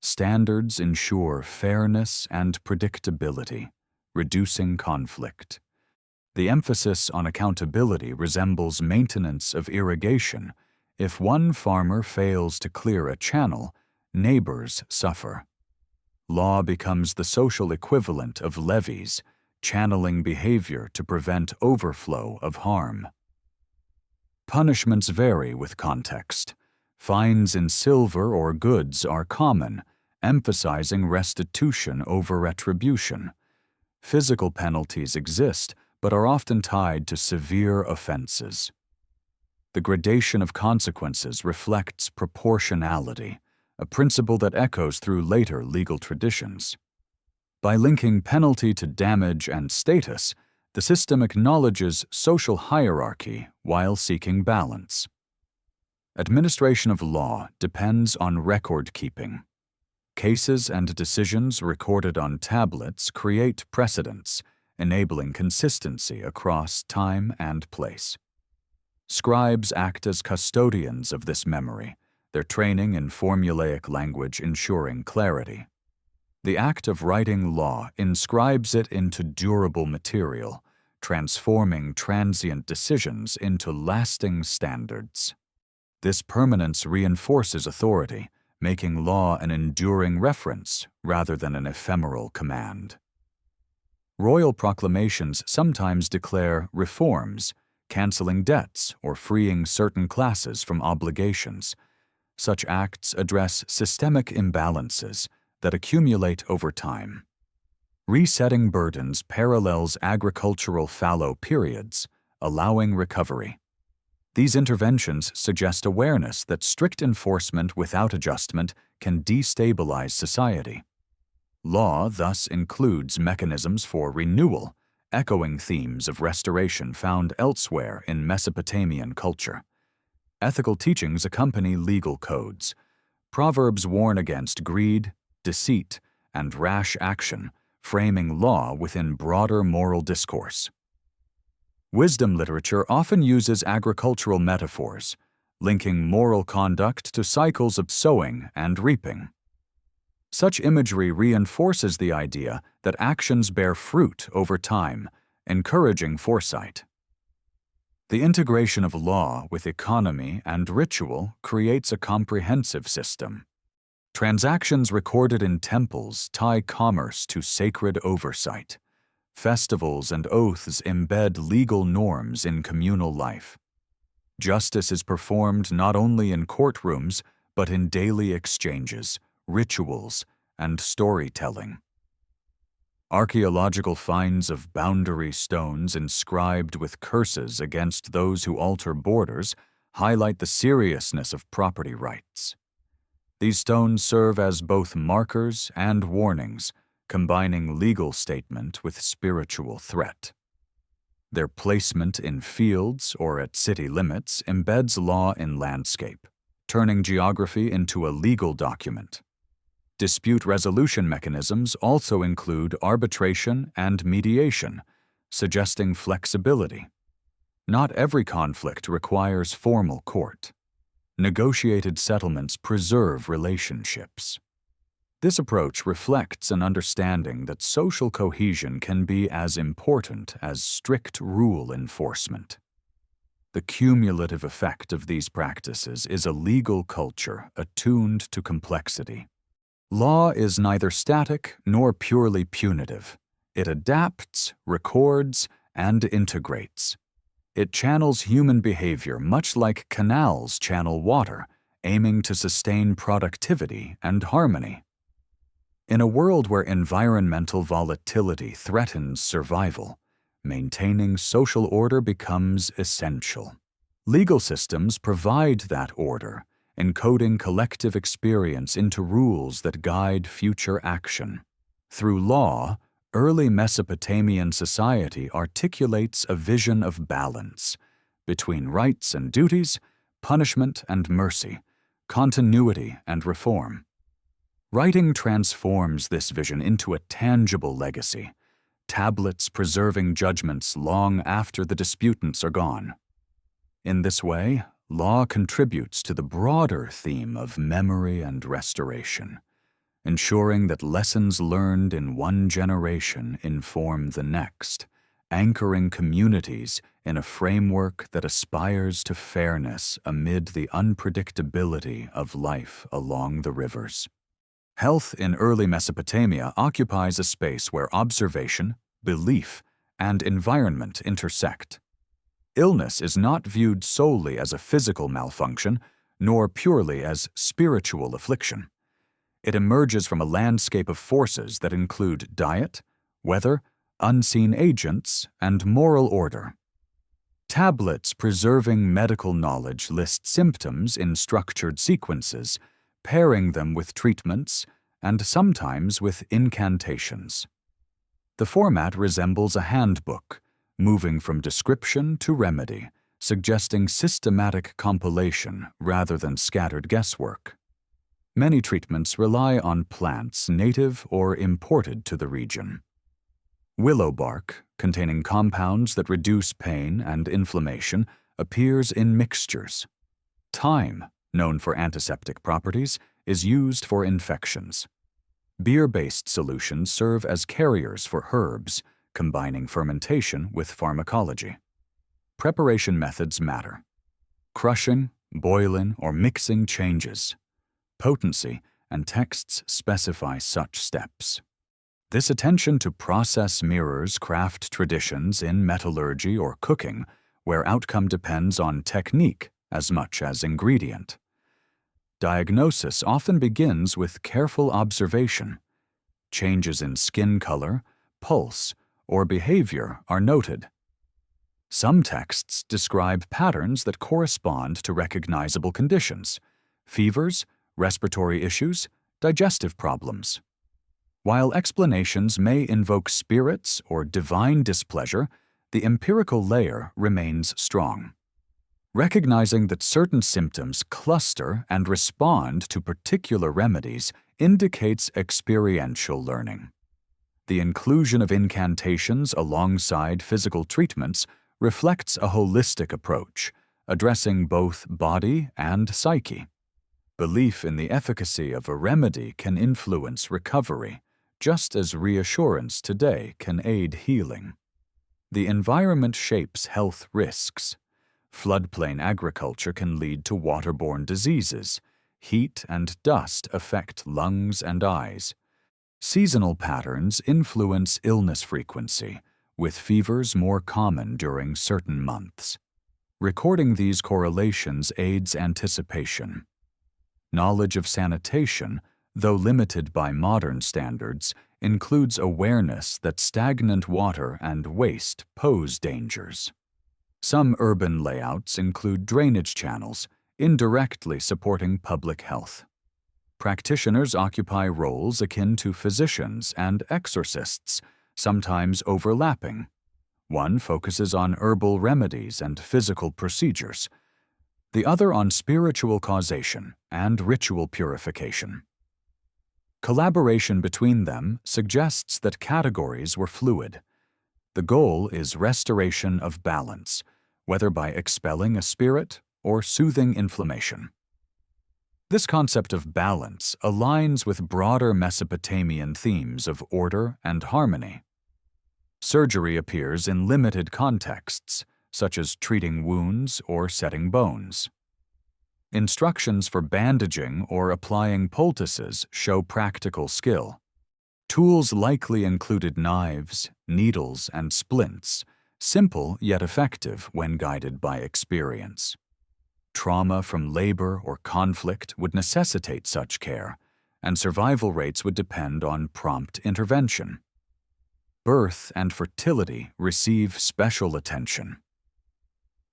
Standards ensure fairness and predictability, reducing conflict. The emphasis on accountability resembles maintenance of irrigation. If one farmer fails to clear a channel, neighbors suffer. Law becomes the social equivalent of levies, channeling behavior to prevent overflow of harm. Punishments vary with context. Fines in silver or goods are common, emphasizing restitution over retribution. Physical penalties exist, but are often tied to severe offenses. The gradation of consequences reflects proportionality, a principle that echoes through later legal traditions. By linking penalty to damage and status, the system acknowledges social hierarchy while seeking balance. Administration of law depends on record-keeping. Cases and decisions recorded on tablets create precedents, enabling consistency across time and place. Scribes act as custodians of this memory, their training in formulaic language ensuring clarity. The act of writing law inscribes it into durable material, transforming transient decisions into lasting standards. This permanence reinforces authority, making law an enduring reference rather than an ephemeral command. Royal proclamations sometimes declare reforms, canceling debts or freeing certain classes from obligations. Such acts address systemic imbalances that accumulate over time. Resetting burdens parallels agricultural fallow periods, allowing recovery. These interventions suggest awareness that strict enforcement without adjustment can destabilize society. Law thus includes mechanisms for renewal, echoing themes of restoration found elsewhere in Mesopotamian culture. Ethical teachings accompany legal codes. Proverbs warn against greed, deceit, and rash action, framing law within broader moral discourse. Wisdom literature often uses agricultural metaphors, linking moral conduct to cycles of sowing and reaping. Such imagery reinforces the idea that actions bear fruit over time, encouraging foresight. The integration of law with economy and ritual creates a comprehensive system. Transactions recorded in temples tie commerce to sacred oversight. Festivals and oaths embed legal norms in communal life. Justice is performed not only in courtrooms, but in daily exchanges, rituals, and storytelling. Archaeological finds of boundary stones inscribed with curses against those who alter borders highlight the seriousness of property rights. These stones serve as both markers and warnings, combining legal statement with spiritual threat. Their placement in fields or at city limits embeds law in landscape, turning geography into a legal document. Dispute resolution mechanisms also include arbitration and mediation, suggesting flexibility. Not every conflict requires formal court. Negotiated settlements preserve relationships. This approach reflects an understanding that social cohesion can be as important as strict rule enforcement. The cumulative effect of these practices is a legal culture attuned to complexity. Law is neither static nor purely punitive. It adapts, records, and integrates. It channels human behavior much like canals channel water, aiming to sustain productivity and harmony. In a world where environmental volatility threatens survival, maintaining social order becomes essential. Legal systems provide that order, encoding collective experience into rules that guide future action. Through law, early Mesopotamian society articulates a vision of balance between rights and duties, punishment and mercy, continuity and reform. Writing transforms this vision into a tangible legacy, tablets preserving judgments long after the disputants are gone. In this way, law contributes to the broader theme of memory and restoration, ensuring that lessons learned in one generation inform the next, anchoring communities in a framework that aspires to fairness amid the unpredictability of life along the rivers. Health in early Mesopotamia occupies a space where observation, belief, and environment intersect. Illness is not viewed solely as a physical malfunction, nor purely as spiritual affliction. It emerges from a landscape of forces that include diet, weather, unseen agents, and moral order. Tablets preserving medical knowledge list symptoms in structured sequences, pairing them with treatments and sometimes with incantations. The format resembles a handbook, moving from description to remedy, suggesting systematic compilation rather than scattered guesswork. Many treatments rely on plants native or imported to the region. Willow bark, containing compounds that reduce pain and inflammation, appears in mixtures. Thyme, known for antiseptic properties, is used for infections. Beer-based solutions serve as carriers for herbs, combining fermentation with pharmacology. Preparation methods matter. Crushing, boiling, or mixing changes. Potency and texts specify such steps. This attention to process mirrors craft traditions in metallurgy or cooking, where outcome depends on technique as much as ingredient. Diagnosis often begins with careful observation. Changes in skin color, pulse, or behavior are noted. Some texts describe patterns that correspond to recognizable conditions: fevers, respiratory issues, digestive problems. While explanations may invoke spirits or divine displeasure, the empirical layer remains strong. Recognizing that certain symptoms cluster and respond to particular remedies indicates experiential learning. The inclusion of incantations alongside physical treatments reflects a holistic approach, addressing both body and psyche. Belief in the efficacy of a remedy can influence recovery, just as reassurance today can aid healing. The environment shapes health risks. Floodplain agriculture can lead to waterborne diseases. Heat and dust affect lungs and eyes. Seasonal patterns influence illness frequency, with fevers more common during certain months. Recording these correlations aids anticipation. Knowledge of sanitation, though limited by modern standards, includes awareness that stagnant water and waste pose dangers. Some urban layouts include drainage channels, indirectly supporting public health. Practitioners occupy roles akin to physicians and exorcists, sometimes overlapping. One focuses on herbal remedies and physical procedures, the other on spiritual causation and ritual purification. Collaboration between them suggests that categories were fluid. The goal is restoration of balance, whether by expelling a spirit or soothing inflammation. This concept of balance aligns with broader Mesopotamian themes of order and harmony. Surgery appears in limited contexts, such as treating wounds or setting bones. Instructions for bandaging or applying poultices show practical skill. Tools likely included knives, needles, and splints, simple yet effective when guided by experience. Trauma from labor or conflict would necessitate such care, and survival rates would depend on prompt intervention. birth and fertility receive special attention.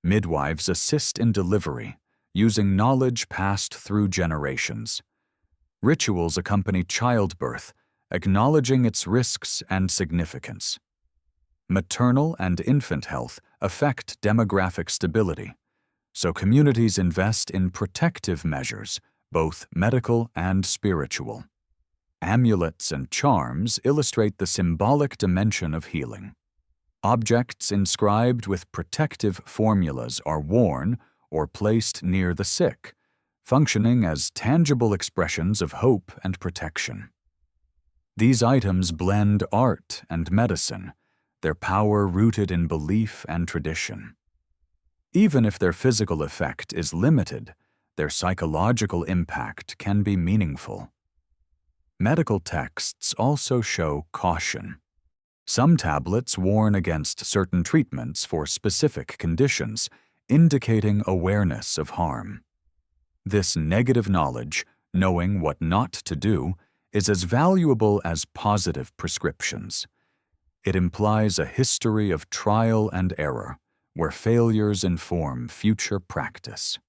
Midwives assist in delivery, using knowledge passed through generations. Rituals accompany childbirth, acknowledging its risks and significance. Maternal and infant health affect demographic stability, so communities invest in protective measures, both medical and spiritual. Amulets and charms illustrate the symbolic dimension of healing. Objects inscribed with protective formulas are worn or placed near the sick, functioning as tangible expressions of hope and protection. These items blend art and medicine, their power rooted in belief and tradition. Even if their physical effect is limited, their psychological impact can be meaningful. Medical texts also show caution. Some tablets warn against certain treatments for specific conditions, indicating awareness of harm. This negative knowledge, knowing what not to do, is as valuable as positive prescriptions. It implies a history of trial and error, where failures inform future practice.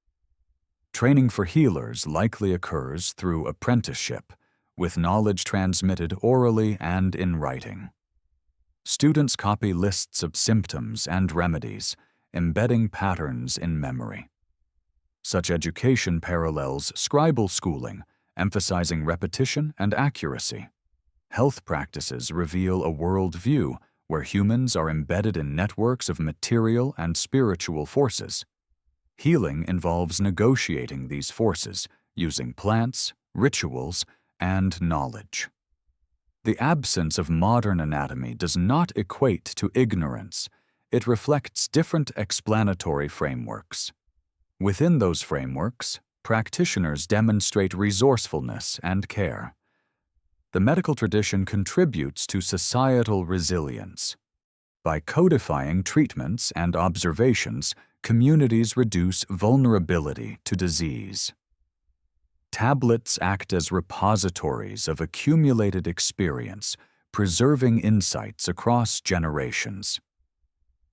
Training for healers likely occurs through apprenticeship, with knowledge transmitted orally and in writing. Students copy lists of symptoms and remedies, embedding patterns in memory. Such education parallels scribal schooling, emphasizing repetition and accuracy. Health practices reveal a worldview where humans are embedded in networks of material and spiritual forces. Healing involves negotiating these forces using plants, rituals, and knowledge. The absence of modern anatomy does not equate to ignorance. It reflects different explanatory frameworks. Within those frameworks, practitioners demonstrate resourcefulness and care. The medical tradition contributes to societal resilience. By codifying treatments and observations, communities reduce vulnerability to disease. Tablets act as repositories of accumulated experience, preserving insights across generations.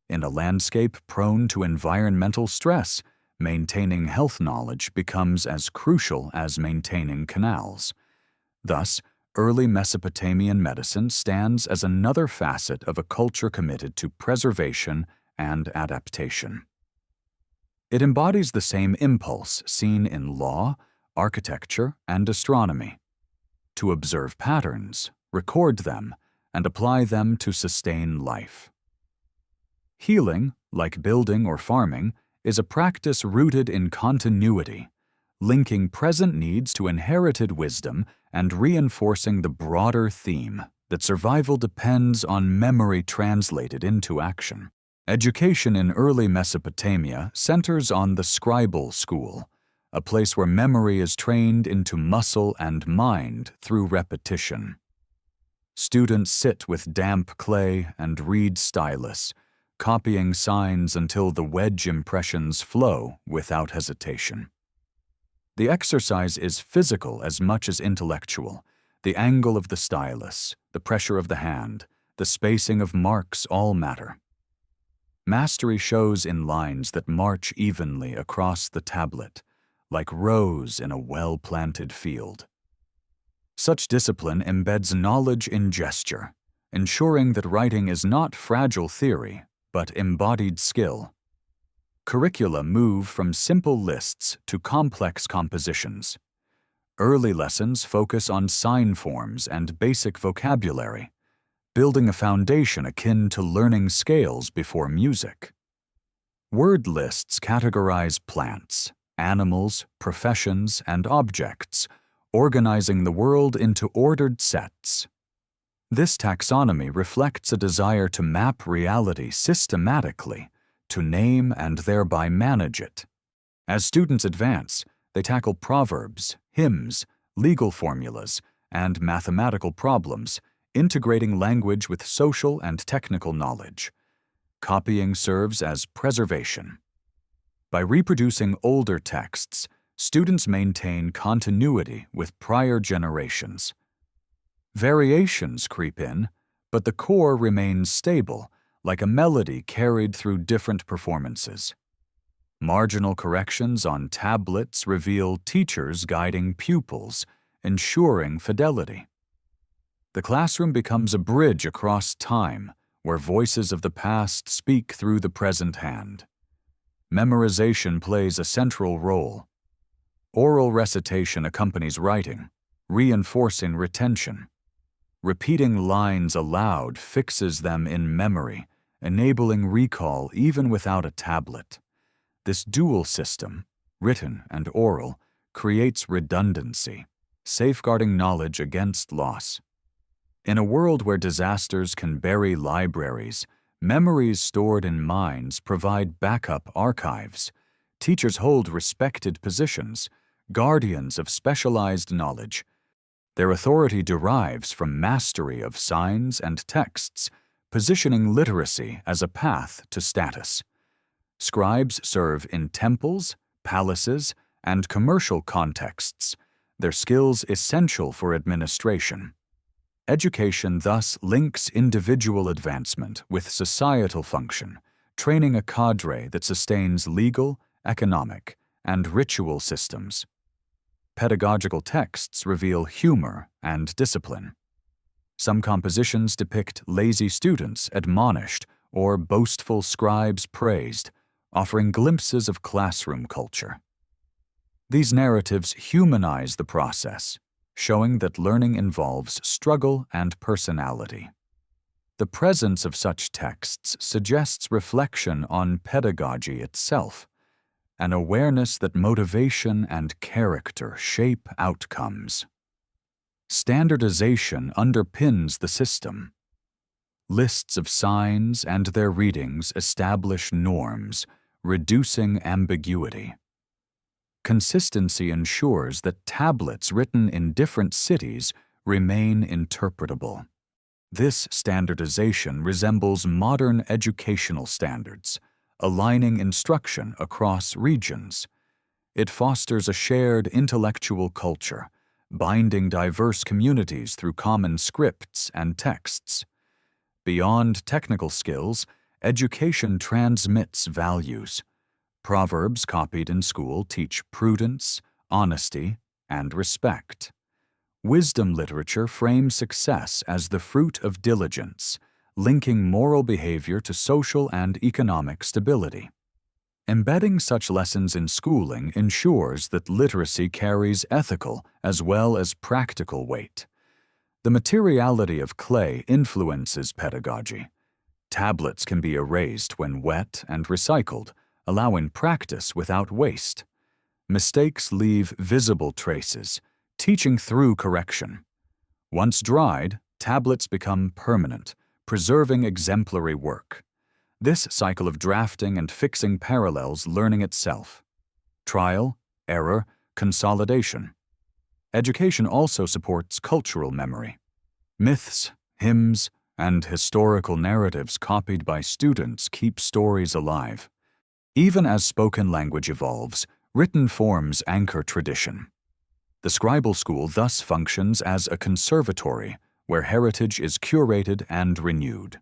In a landscape prone to environmental stress, maintaining health knowledge becomes as crucial as maintaining canals. Thus, early Mesopotamian medicine stands as another facet of a culture committed to preservation and adaptation. It embodies the same impulse seen in law, architecture, and astronomy: to observe patterns, record them, and apply them to sustain life. Healing, like building or farming, is a practice rooted in continuity, linking present needs to inherited wisdom and reinforcing the broader theme that survival depends on memory translated into action. Education in early Mesopotamia centers on the scribal school, a place where memory is trained into muscle and mind through repetition. Students sit with damp clay and read stylus, copying signs until the wedge impressions flow without hesitation. The exercise is physical as much as intellectual. The angle of the stylus, the pressure of the hand, the spacing of marks all matter. Mastery shows in lines that march evenly across the tablet, like rows in a well-planted field. Such discipline embeds knowledge in gesture, ensuring that writing is not fragile theory, but embodied skill. Curricula move from simple lists to complex compositions. Early lessons focus on sign forms and basic vocabulary, building a foundation akin to learning scales before music. Word lists categorize plants, animals, professions, and objects, organizing the world into ordered sets. This taxonomy reflects a desire to map reality systematically, to name and thereby manage it. As students advance, they tackle proverbs, hymns, legal formulas, and mathematical problems, integrating language with social and technical knowledge. Copying serves as preservation. By reproducing older texts, students maintain continuity with prior generations. Variations creep in, but the core remains stable, like a melody carried through different performances. Marginal corrections on tablets reveal teachers guiding pupils, ensuring fidelity. The classroom becomes a bridge across time, where voices of the past speak through the present hand. Memorization plays a central role. Oral recitation accompanies writing, reinforcing retention. Repeating lines aloud fixes them in memory, enabling recall even without a tablet. This dual system, written and oral, creates redundancy, safeguarding knowledge against loss. In a world where disasters can bury libraries, memories stored in minds provide backup archives. Teachers hold respected positions, guardians of specialized knowledge. Their authority derives from mastery of signs and texts, positioning literacy as a path to status. Scribes serve in temples, palaces, and commercial contexts, their skills essential for administration. Education thus links individual advancement with societal function, training a cadre that sustains legal, economic, and ritual systems. Pedagogical texts reveal humor and discipline. Some compositions depict lazy students admonished or boastful scribes praised, offering glimpses of classroom culture. These narratives humanize the process, showing that learning involves struggle and personality. The presence of such texts suggests reflection on pedagogy itself, an awareness that motivation and character shape outcomes. Standardization underpins the system. Lists of signs and their readings establish norms, reducing ambiguity. Consistency ensures that tablets written in different cities remain interpretable. This standardization resembles modern educational standards, aligning instruction across regions. It fosters a shared intellectual culture, binding diverse communities through common scripts and texts. Beyond technical skills, education transmits values. Proverbs copied in school teach prudence, honesty, and respect. Wisdom literature frames success as the fruit of diligence, linking moral behavior to social and economic stability. Embedding such lessons in schooling ensures that literacy carries ethical as well as practical weight. The materiality of clay influences pedagogy. Tablets can be erased when wet and recycled, allowing practice without waste. Mistakes leave visible traces, teaching through correction. Once dried, tablets become permanent, preserving exemplary work. This cycle of drafting and fixing parallels learning itself. Trial, error, consolidation. Education also supports cultural memory. Myths, hymns, and historical narratives copied by students keep stories alive. Even as spoken language evolves, written forms anchor tradition. The scribal school thus functions as a conservatory where heritage is curated and renewed.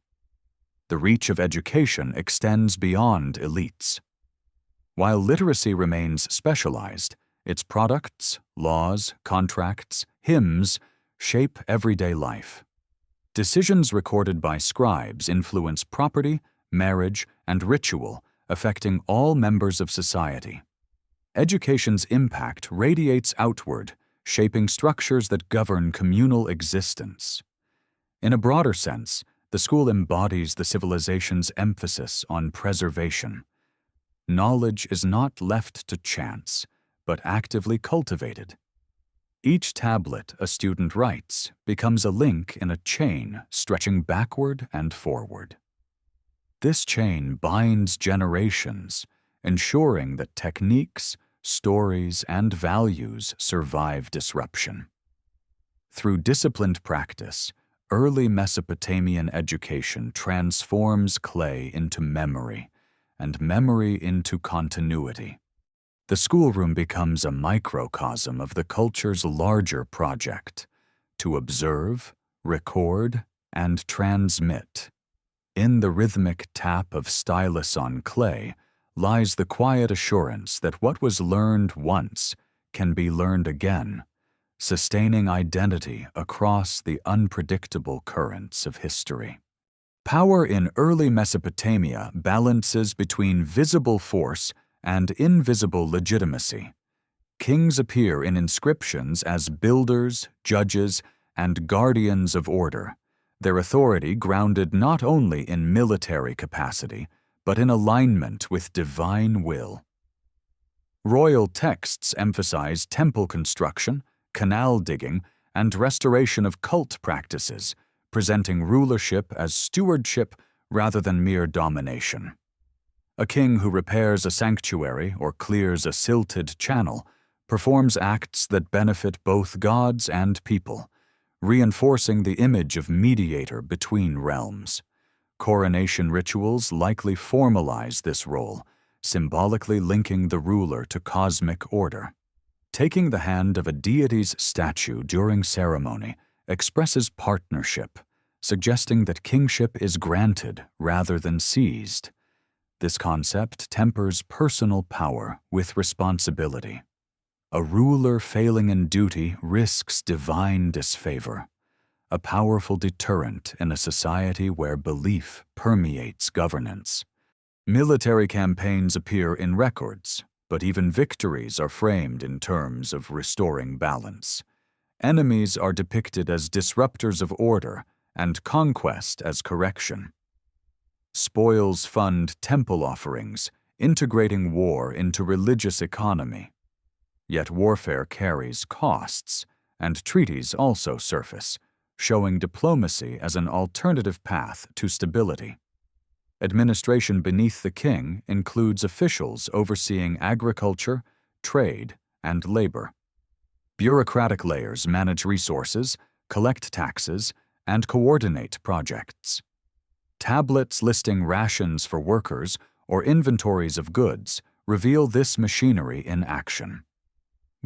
The reach of education extends beyond elites. While literacy remains specialized, its products, laws, contracts, hymns shape everyday life. Decisions recorded by scribes influence property, marriage, and ritual, affecting all members of society. Education's impact radiates outward, shaping structures that govern communal existence. In a broader sense, the school embodies the civilization's emphasis on preservation. Knowledge is not left to chance, but actively cultivated. Each tablet a student writes becomes a link in a chain stretching backward and forward. This chain binds generations, ensuring that techniques, stories, and values survive disruption. Through disciplined practice, early Mesopotamian education transforms clay into memory, and memory into continuity. The schoolroom becomes a microcosm of the culture's larger project: to observe, record, and transmit. In the rhythmic tap of stylus on clay lies the quiet assurance that what was learned once can be learned again, sustaining identity across the unpredictable currents of history. Power in early Mesopotamia balances between visible force and invisible legitimacy. Kings appear in inscriptions as builders, judges, and guardians of order, their authority grounded not only in military capacity, but in alignment with divine will. Royal texts emphasize temple construction, canal digging, and restoration of cult practices, presenting rulership as stewardship rather than mere domination. A king who repairs a sanctuary or clears a silted channel performs acts that benefit both gods and people, reinforcing the image of mediator between realms. Coronation rituals likely formalize this role, symbolically linking the ruler to cosmic order. Taking the hand of a deity's statue during ceremony expresses partnership, suggesting that kingship is granted rather than seized. This concept tempers personal power with responsibility. A ruler failing in duty risks divine disfavor, a powerful deterrent in a society where belief permeates governance. Military campaigns appear in records, but even victories are framed in terms of restoring balance. Enemies are depicted as disruptors of order and conquest as correction. Spoils fund temple offerings, integrating war into religious economy. Yet warfare carries costs, and treaties also surface, showing diplomacy as an alternative path to stability. Administration beneath the king includes officials overseeing agriculture, trade, and labor. Bureaucratic layers manage resources, collect taxes, and coordinate projects. Tablets listing rations for workers or inventories of goods reveal this machinery in action.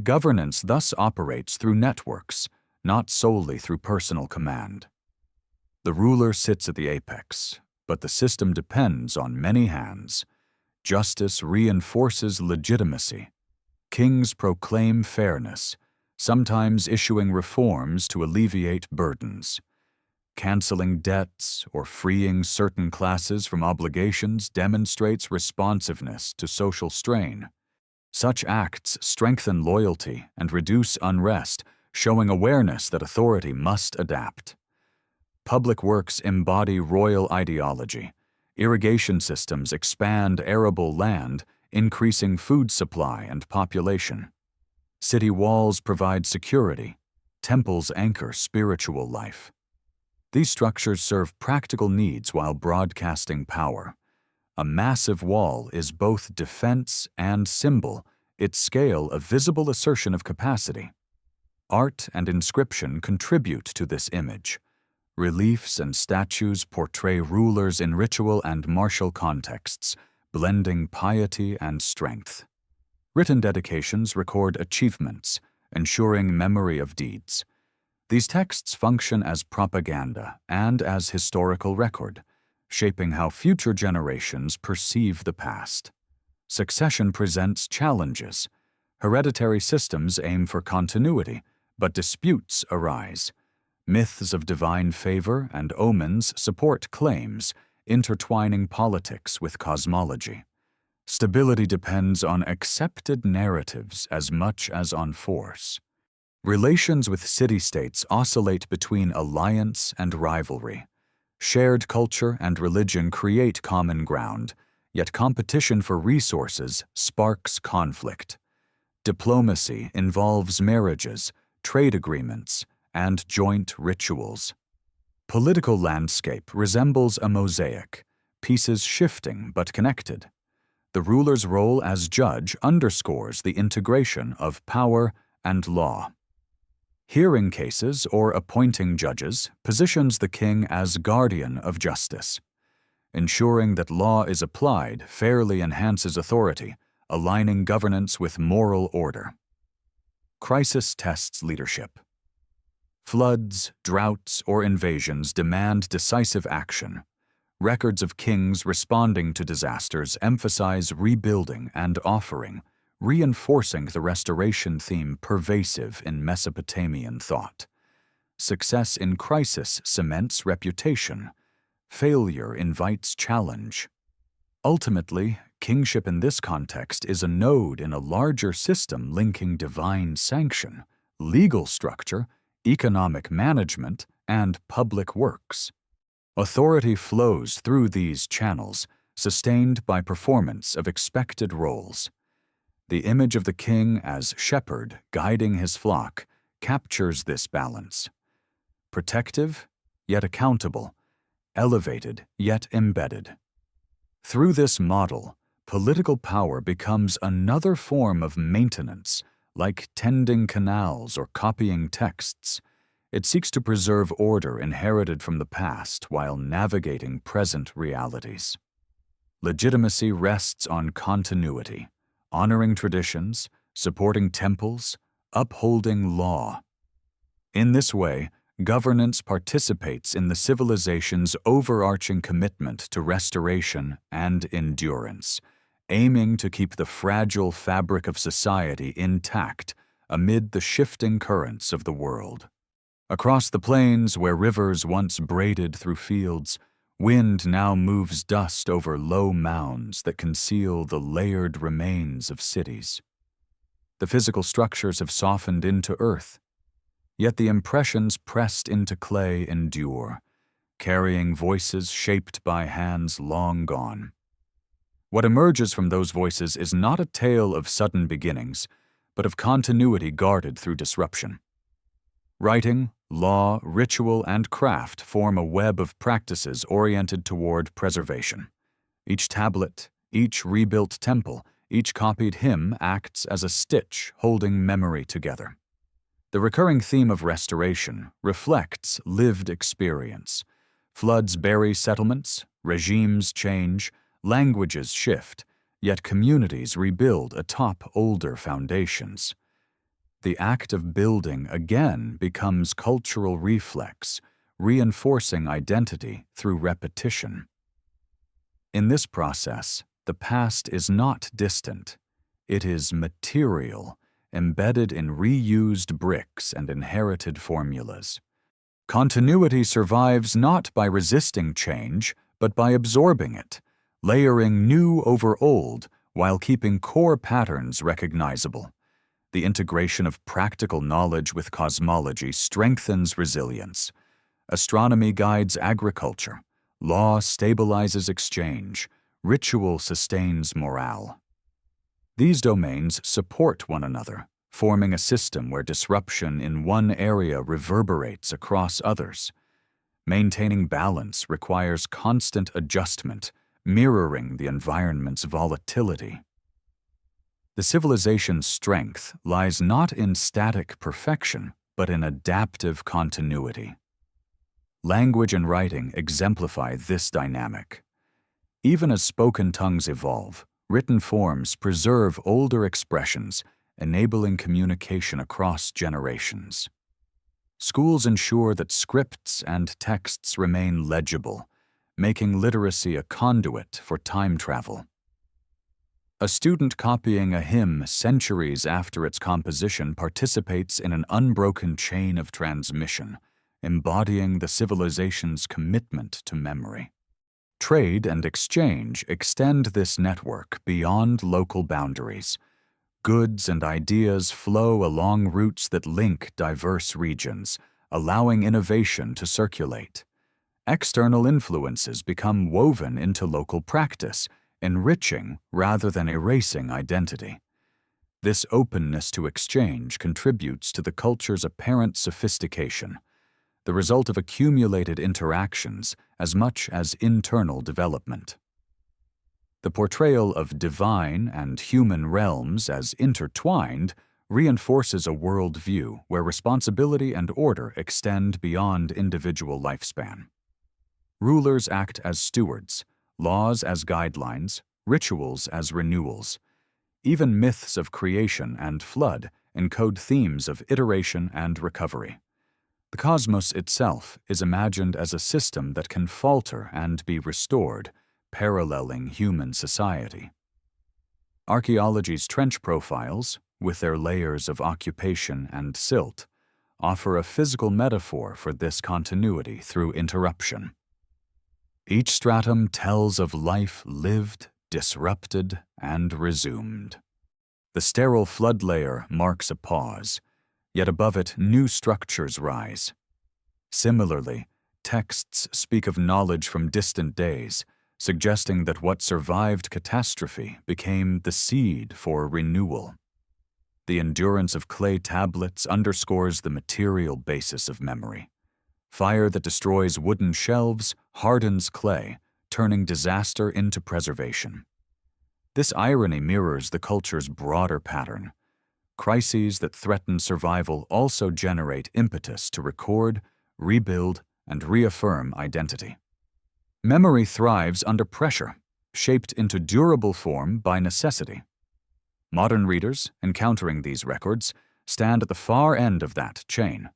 Governance thus operates through networks, not solely through personal command. The ruler sits at the apex, but the system depends on many hands. Justice reinforces legitimacy. Kings proclaim fairness, sometimes issuing reforms to alleviate burdens. Canceling debts or freeing certain classes from obligations demonstrates responsiveness to social strain. Such acts strengthen loyalty and reduce unrest, showing awareness that authority must adapt. Public works embody royal ideology. Irrigation systems expand arable land, increasing food supply and population. City walls provide security. Temples anchor spiritual life. These structures serve practical needs while broadcasting power. A massive wall is both defense and symbol, its scale a visible assertion of capacity. Art and inscription contribute to this image. Reliefs and statues portray rulers in ritual and martial contexts, blending piety and strength. Written dedications record achievements, ensuring memory of deeds. These texts function as propaganda and as historical record, shaping how future generations perceive the past. Succession presents challenges. Hereditary systems aim for continuity, but disputes arise. Myths of divine favor and omens support claims, intertwining politics with cosmology. Stability depends on accepted narratives as much as on force. Relations with city-states oscillate between alliance and rivalry. Shared culture and religion create common ground, yet competition for resources sparks conflict. Diplomacy involves marriages, trade agreements, and joint rituals. Political landscape resembles a mosaic, pieces shifting but connected. The ruler's role as judge underscores the integration of power and law. Hearing cases or appointing judges positions the king as guardian of justice. Ensuring that law is applied fairly enhances authority, aligning governance with moral order. Crisis tests leadership. Floods, droughts, or invasions demand decisive action. Records of kings responding to disasters emphasize rebuilding and offering, reinforcing the restoration theme pervasive in Mesopotamian thought. Success in crisis cements reputation. Failure invites challenge. Ultimately, kingship in this context is a node in a larger system linking divine sanction, legal structure, economic management, and public works. Authority flows through these channels, sustained by performance of expected roles. The image of the king as shepherd guiding his flock captures this balance. Protective, yet accountable, elevated, yet embedded. Through this model, political power becomes another form of maintenance, like tending canals or copying texts. It seeks to preserve order inherited from the past while navigating present realities. Legitimacy rests on continuity, honoring traditions, supporting temples, upholding law. In this way, governance participates in the civilization's overarching commitment to restoration and endurance, aiming to keep the fragile fabric of society intact amid the shifting currents of the world. Across the plains where rivers once braided through fields, wind now moves dust over low mounds that conceal the layered remains of cities. The physical structures have softened into earth, yet the impressions pressed into clay endure, carrying voices shaped by hands long gone. What emerges from those voices is not a tale of sudden beginnings, but of continuity guarded through disruption. Writing, law, ritual, and craft form a web of practices oriented toward preservation. Each tablet, each rebuilt temple, each copied hymn acts as a stitch holding memory together. The recurring theme of restoration reflects lived experience. Floods bury settlements, regimes change, languages shift, yet communities rebuild atop older foundations. The act of building again becomes cultural reflex, reinforcing identity through repetition. In this process, the past is not distant. It is material, embedded in reused bricks and inherited formulas. Continuity survives not by resisting change, but by absorbing it, layering new over old while keeping core patterns recognizable. The integration of practical knowledge with cosmology strengthens resilience. Astronomy guides agriculture, law stabilizes exchange, ritual sustains morale. These domains support one another, forming a system where disruption in one area reverberates across others. Maintaining balance requires constant adjustment, mirroring the environment's volatility. The civilization's strength lies not in static perfection, but in adaptive continuity. Language and writing exemplify this dynamic. Even as spoken tongues evolve, written forms preserve older expressions, enabling communication across generations. Schools ensure that scripts and texts remain legible, making literacy a conduit for time travel. A student copying a hymn centuries after its composition participates in an unbroken chain of transmission, embodying the civilization's commitment to memory. Trade and exchange extend this network beyond local boundaries. Goods and ideas flow along routes that link diverse regions, allowing innovation to circulate. External influences become woven into local practice, enriching rather than erasing identity. This openness to exchange contributes to the culture's apparent sophistication, the result of accumulated interactions as much as internal development. The portrayal of divine and human realms as intertwined reinforces a worldview where responsibility and order extend beyond individual lifespan. Rulers act as stewards, laws as guidelines, rituals as renewals. Even myths of creation and flood encode themes of iteration and recovery. The cosmos itself is imagined as a system that can falter and be restored, paralleling human society. Archaeology's trench profiles, with their layers of occupation and silt, offer a physical metaphor for this continuity through interruption. Each stratum tells of life lived, disrupted, and resumed. The sterile flood layer marks a pause, yet above it new structures rise. Similarly, texts speak of knowledge from distant days, suggesting that what survived catastrophe became the seed for renewal. The endurance of clay tablets underscores the material basis of memory. Fire that destroys wooden shelves hardens clay, turning disaster into preservation. This irony mirrors the culture's broader pattern. Crises that threaten survival also generate impetus to record, rebuild, and reaffirm identity. Memory thrives under pressure, shaped into durable form by necessity. Modern readers, encountering these records, stand at the far end of that chain.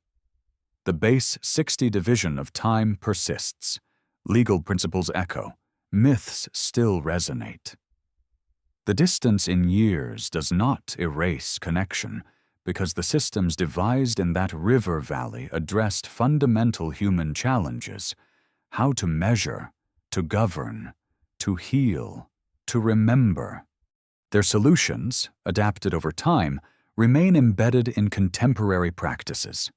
The base 60 division of time persists. Legal principles echo. Myths still resonate. The distance in years does not erase connection, because the systems devised in that river valley addressed fundamental human challenges: how to measure, to govern, to heal, to remember. Their solutions, adapted over time, remain embedded in contemporary practices.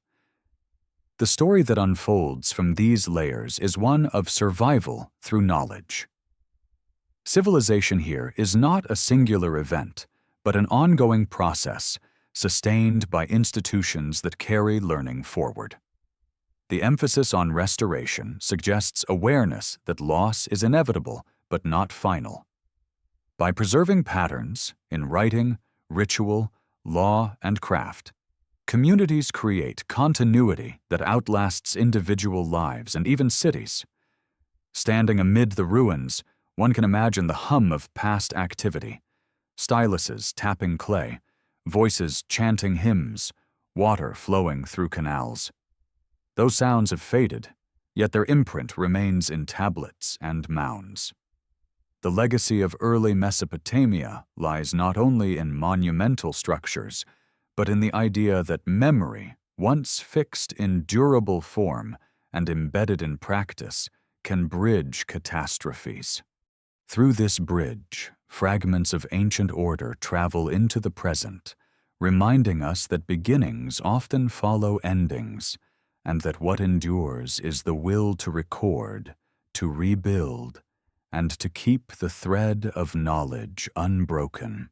The story that unfolds from these layers is one of survival through knowledge. Civilization here is not a singular event, but an ongoing process, sustained by institutions that carry learning forward. The emphasis on restoration suggests awareness that loss is inevitable but not final. By preserving patterns in writing, ritual, law, and craft, communities create continuity that outlasts individual lives and even cities. Standing amid the ruins, one can imagine the hum of past activity: styluses tapping clay, voices chanting hymns, water flowing through canals. Those sounds have faded, yet their imprint remains in tablets and mounds. The legacy of early Mesopotamia lies not only in monumental structures, but in the idea that memory, once fixed in durable form and embedded in practice, can bridge catastrophes. Through this bridge, fragments of ancient order travel into the present, reminding us that beginnings often follow endings, and that what endures is the will to record, to rebuild, and to keep the thread of knowledge unbroken.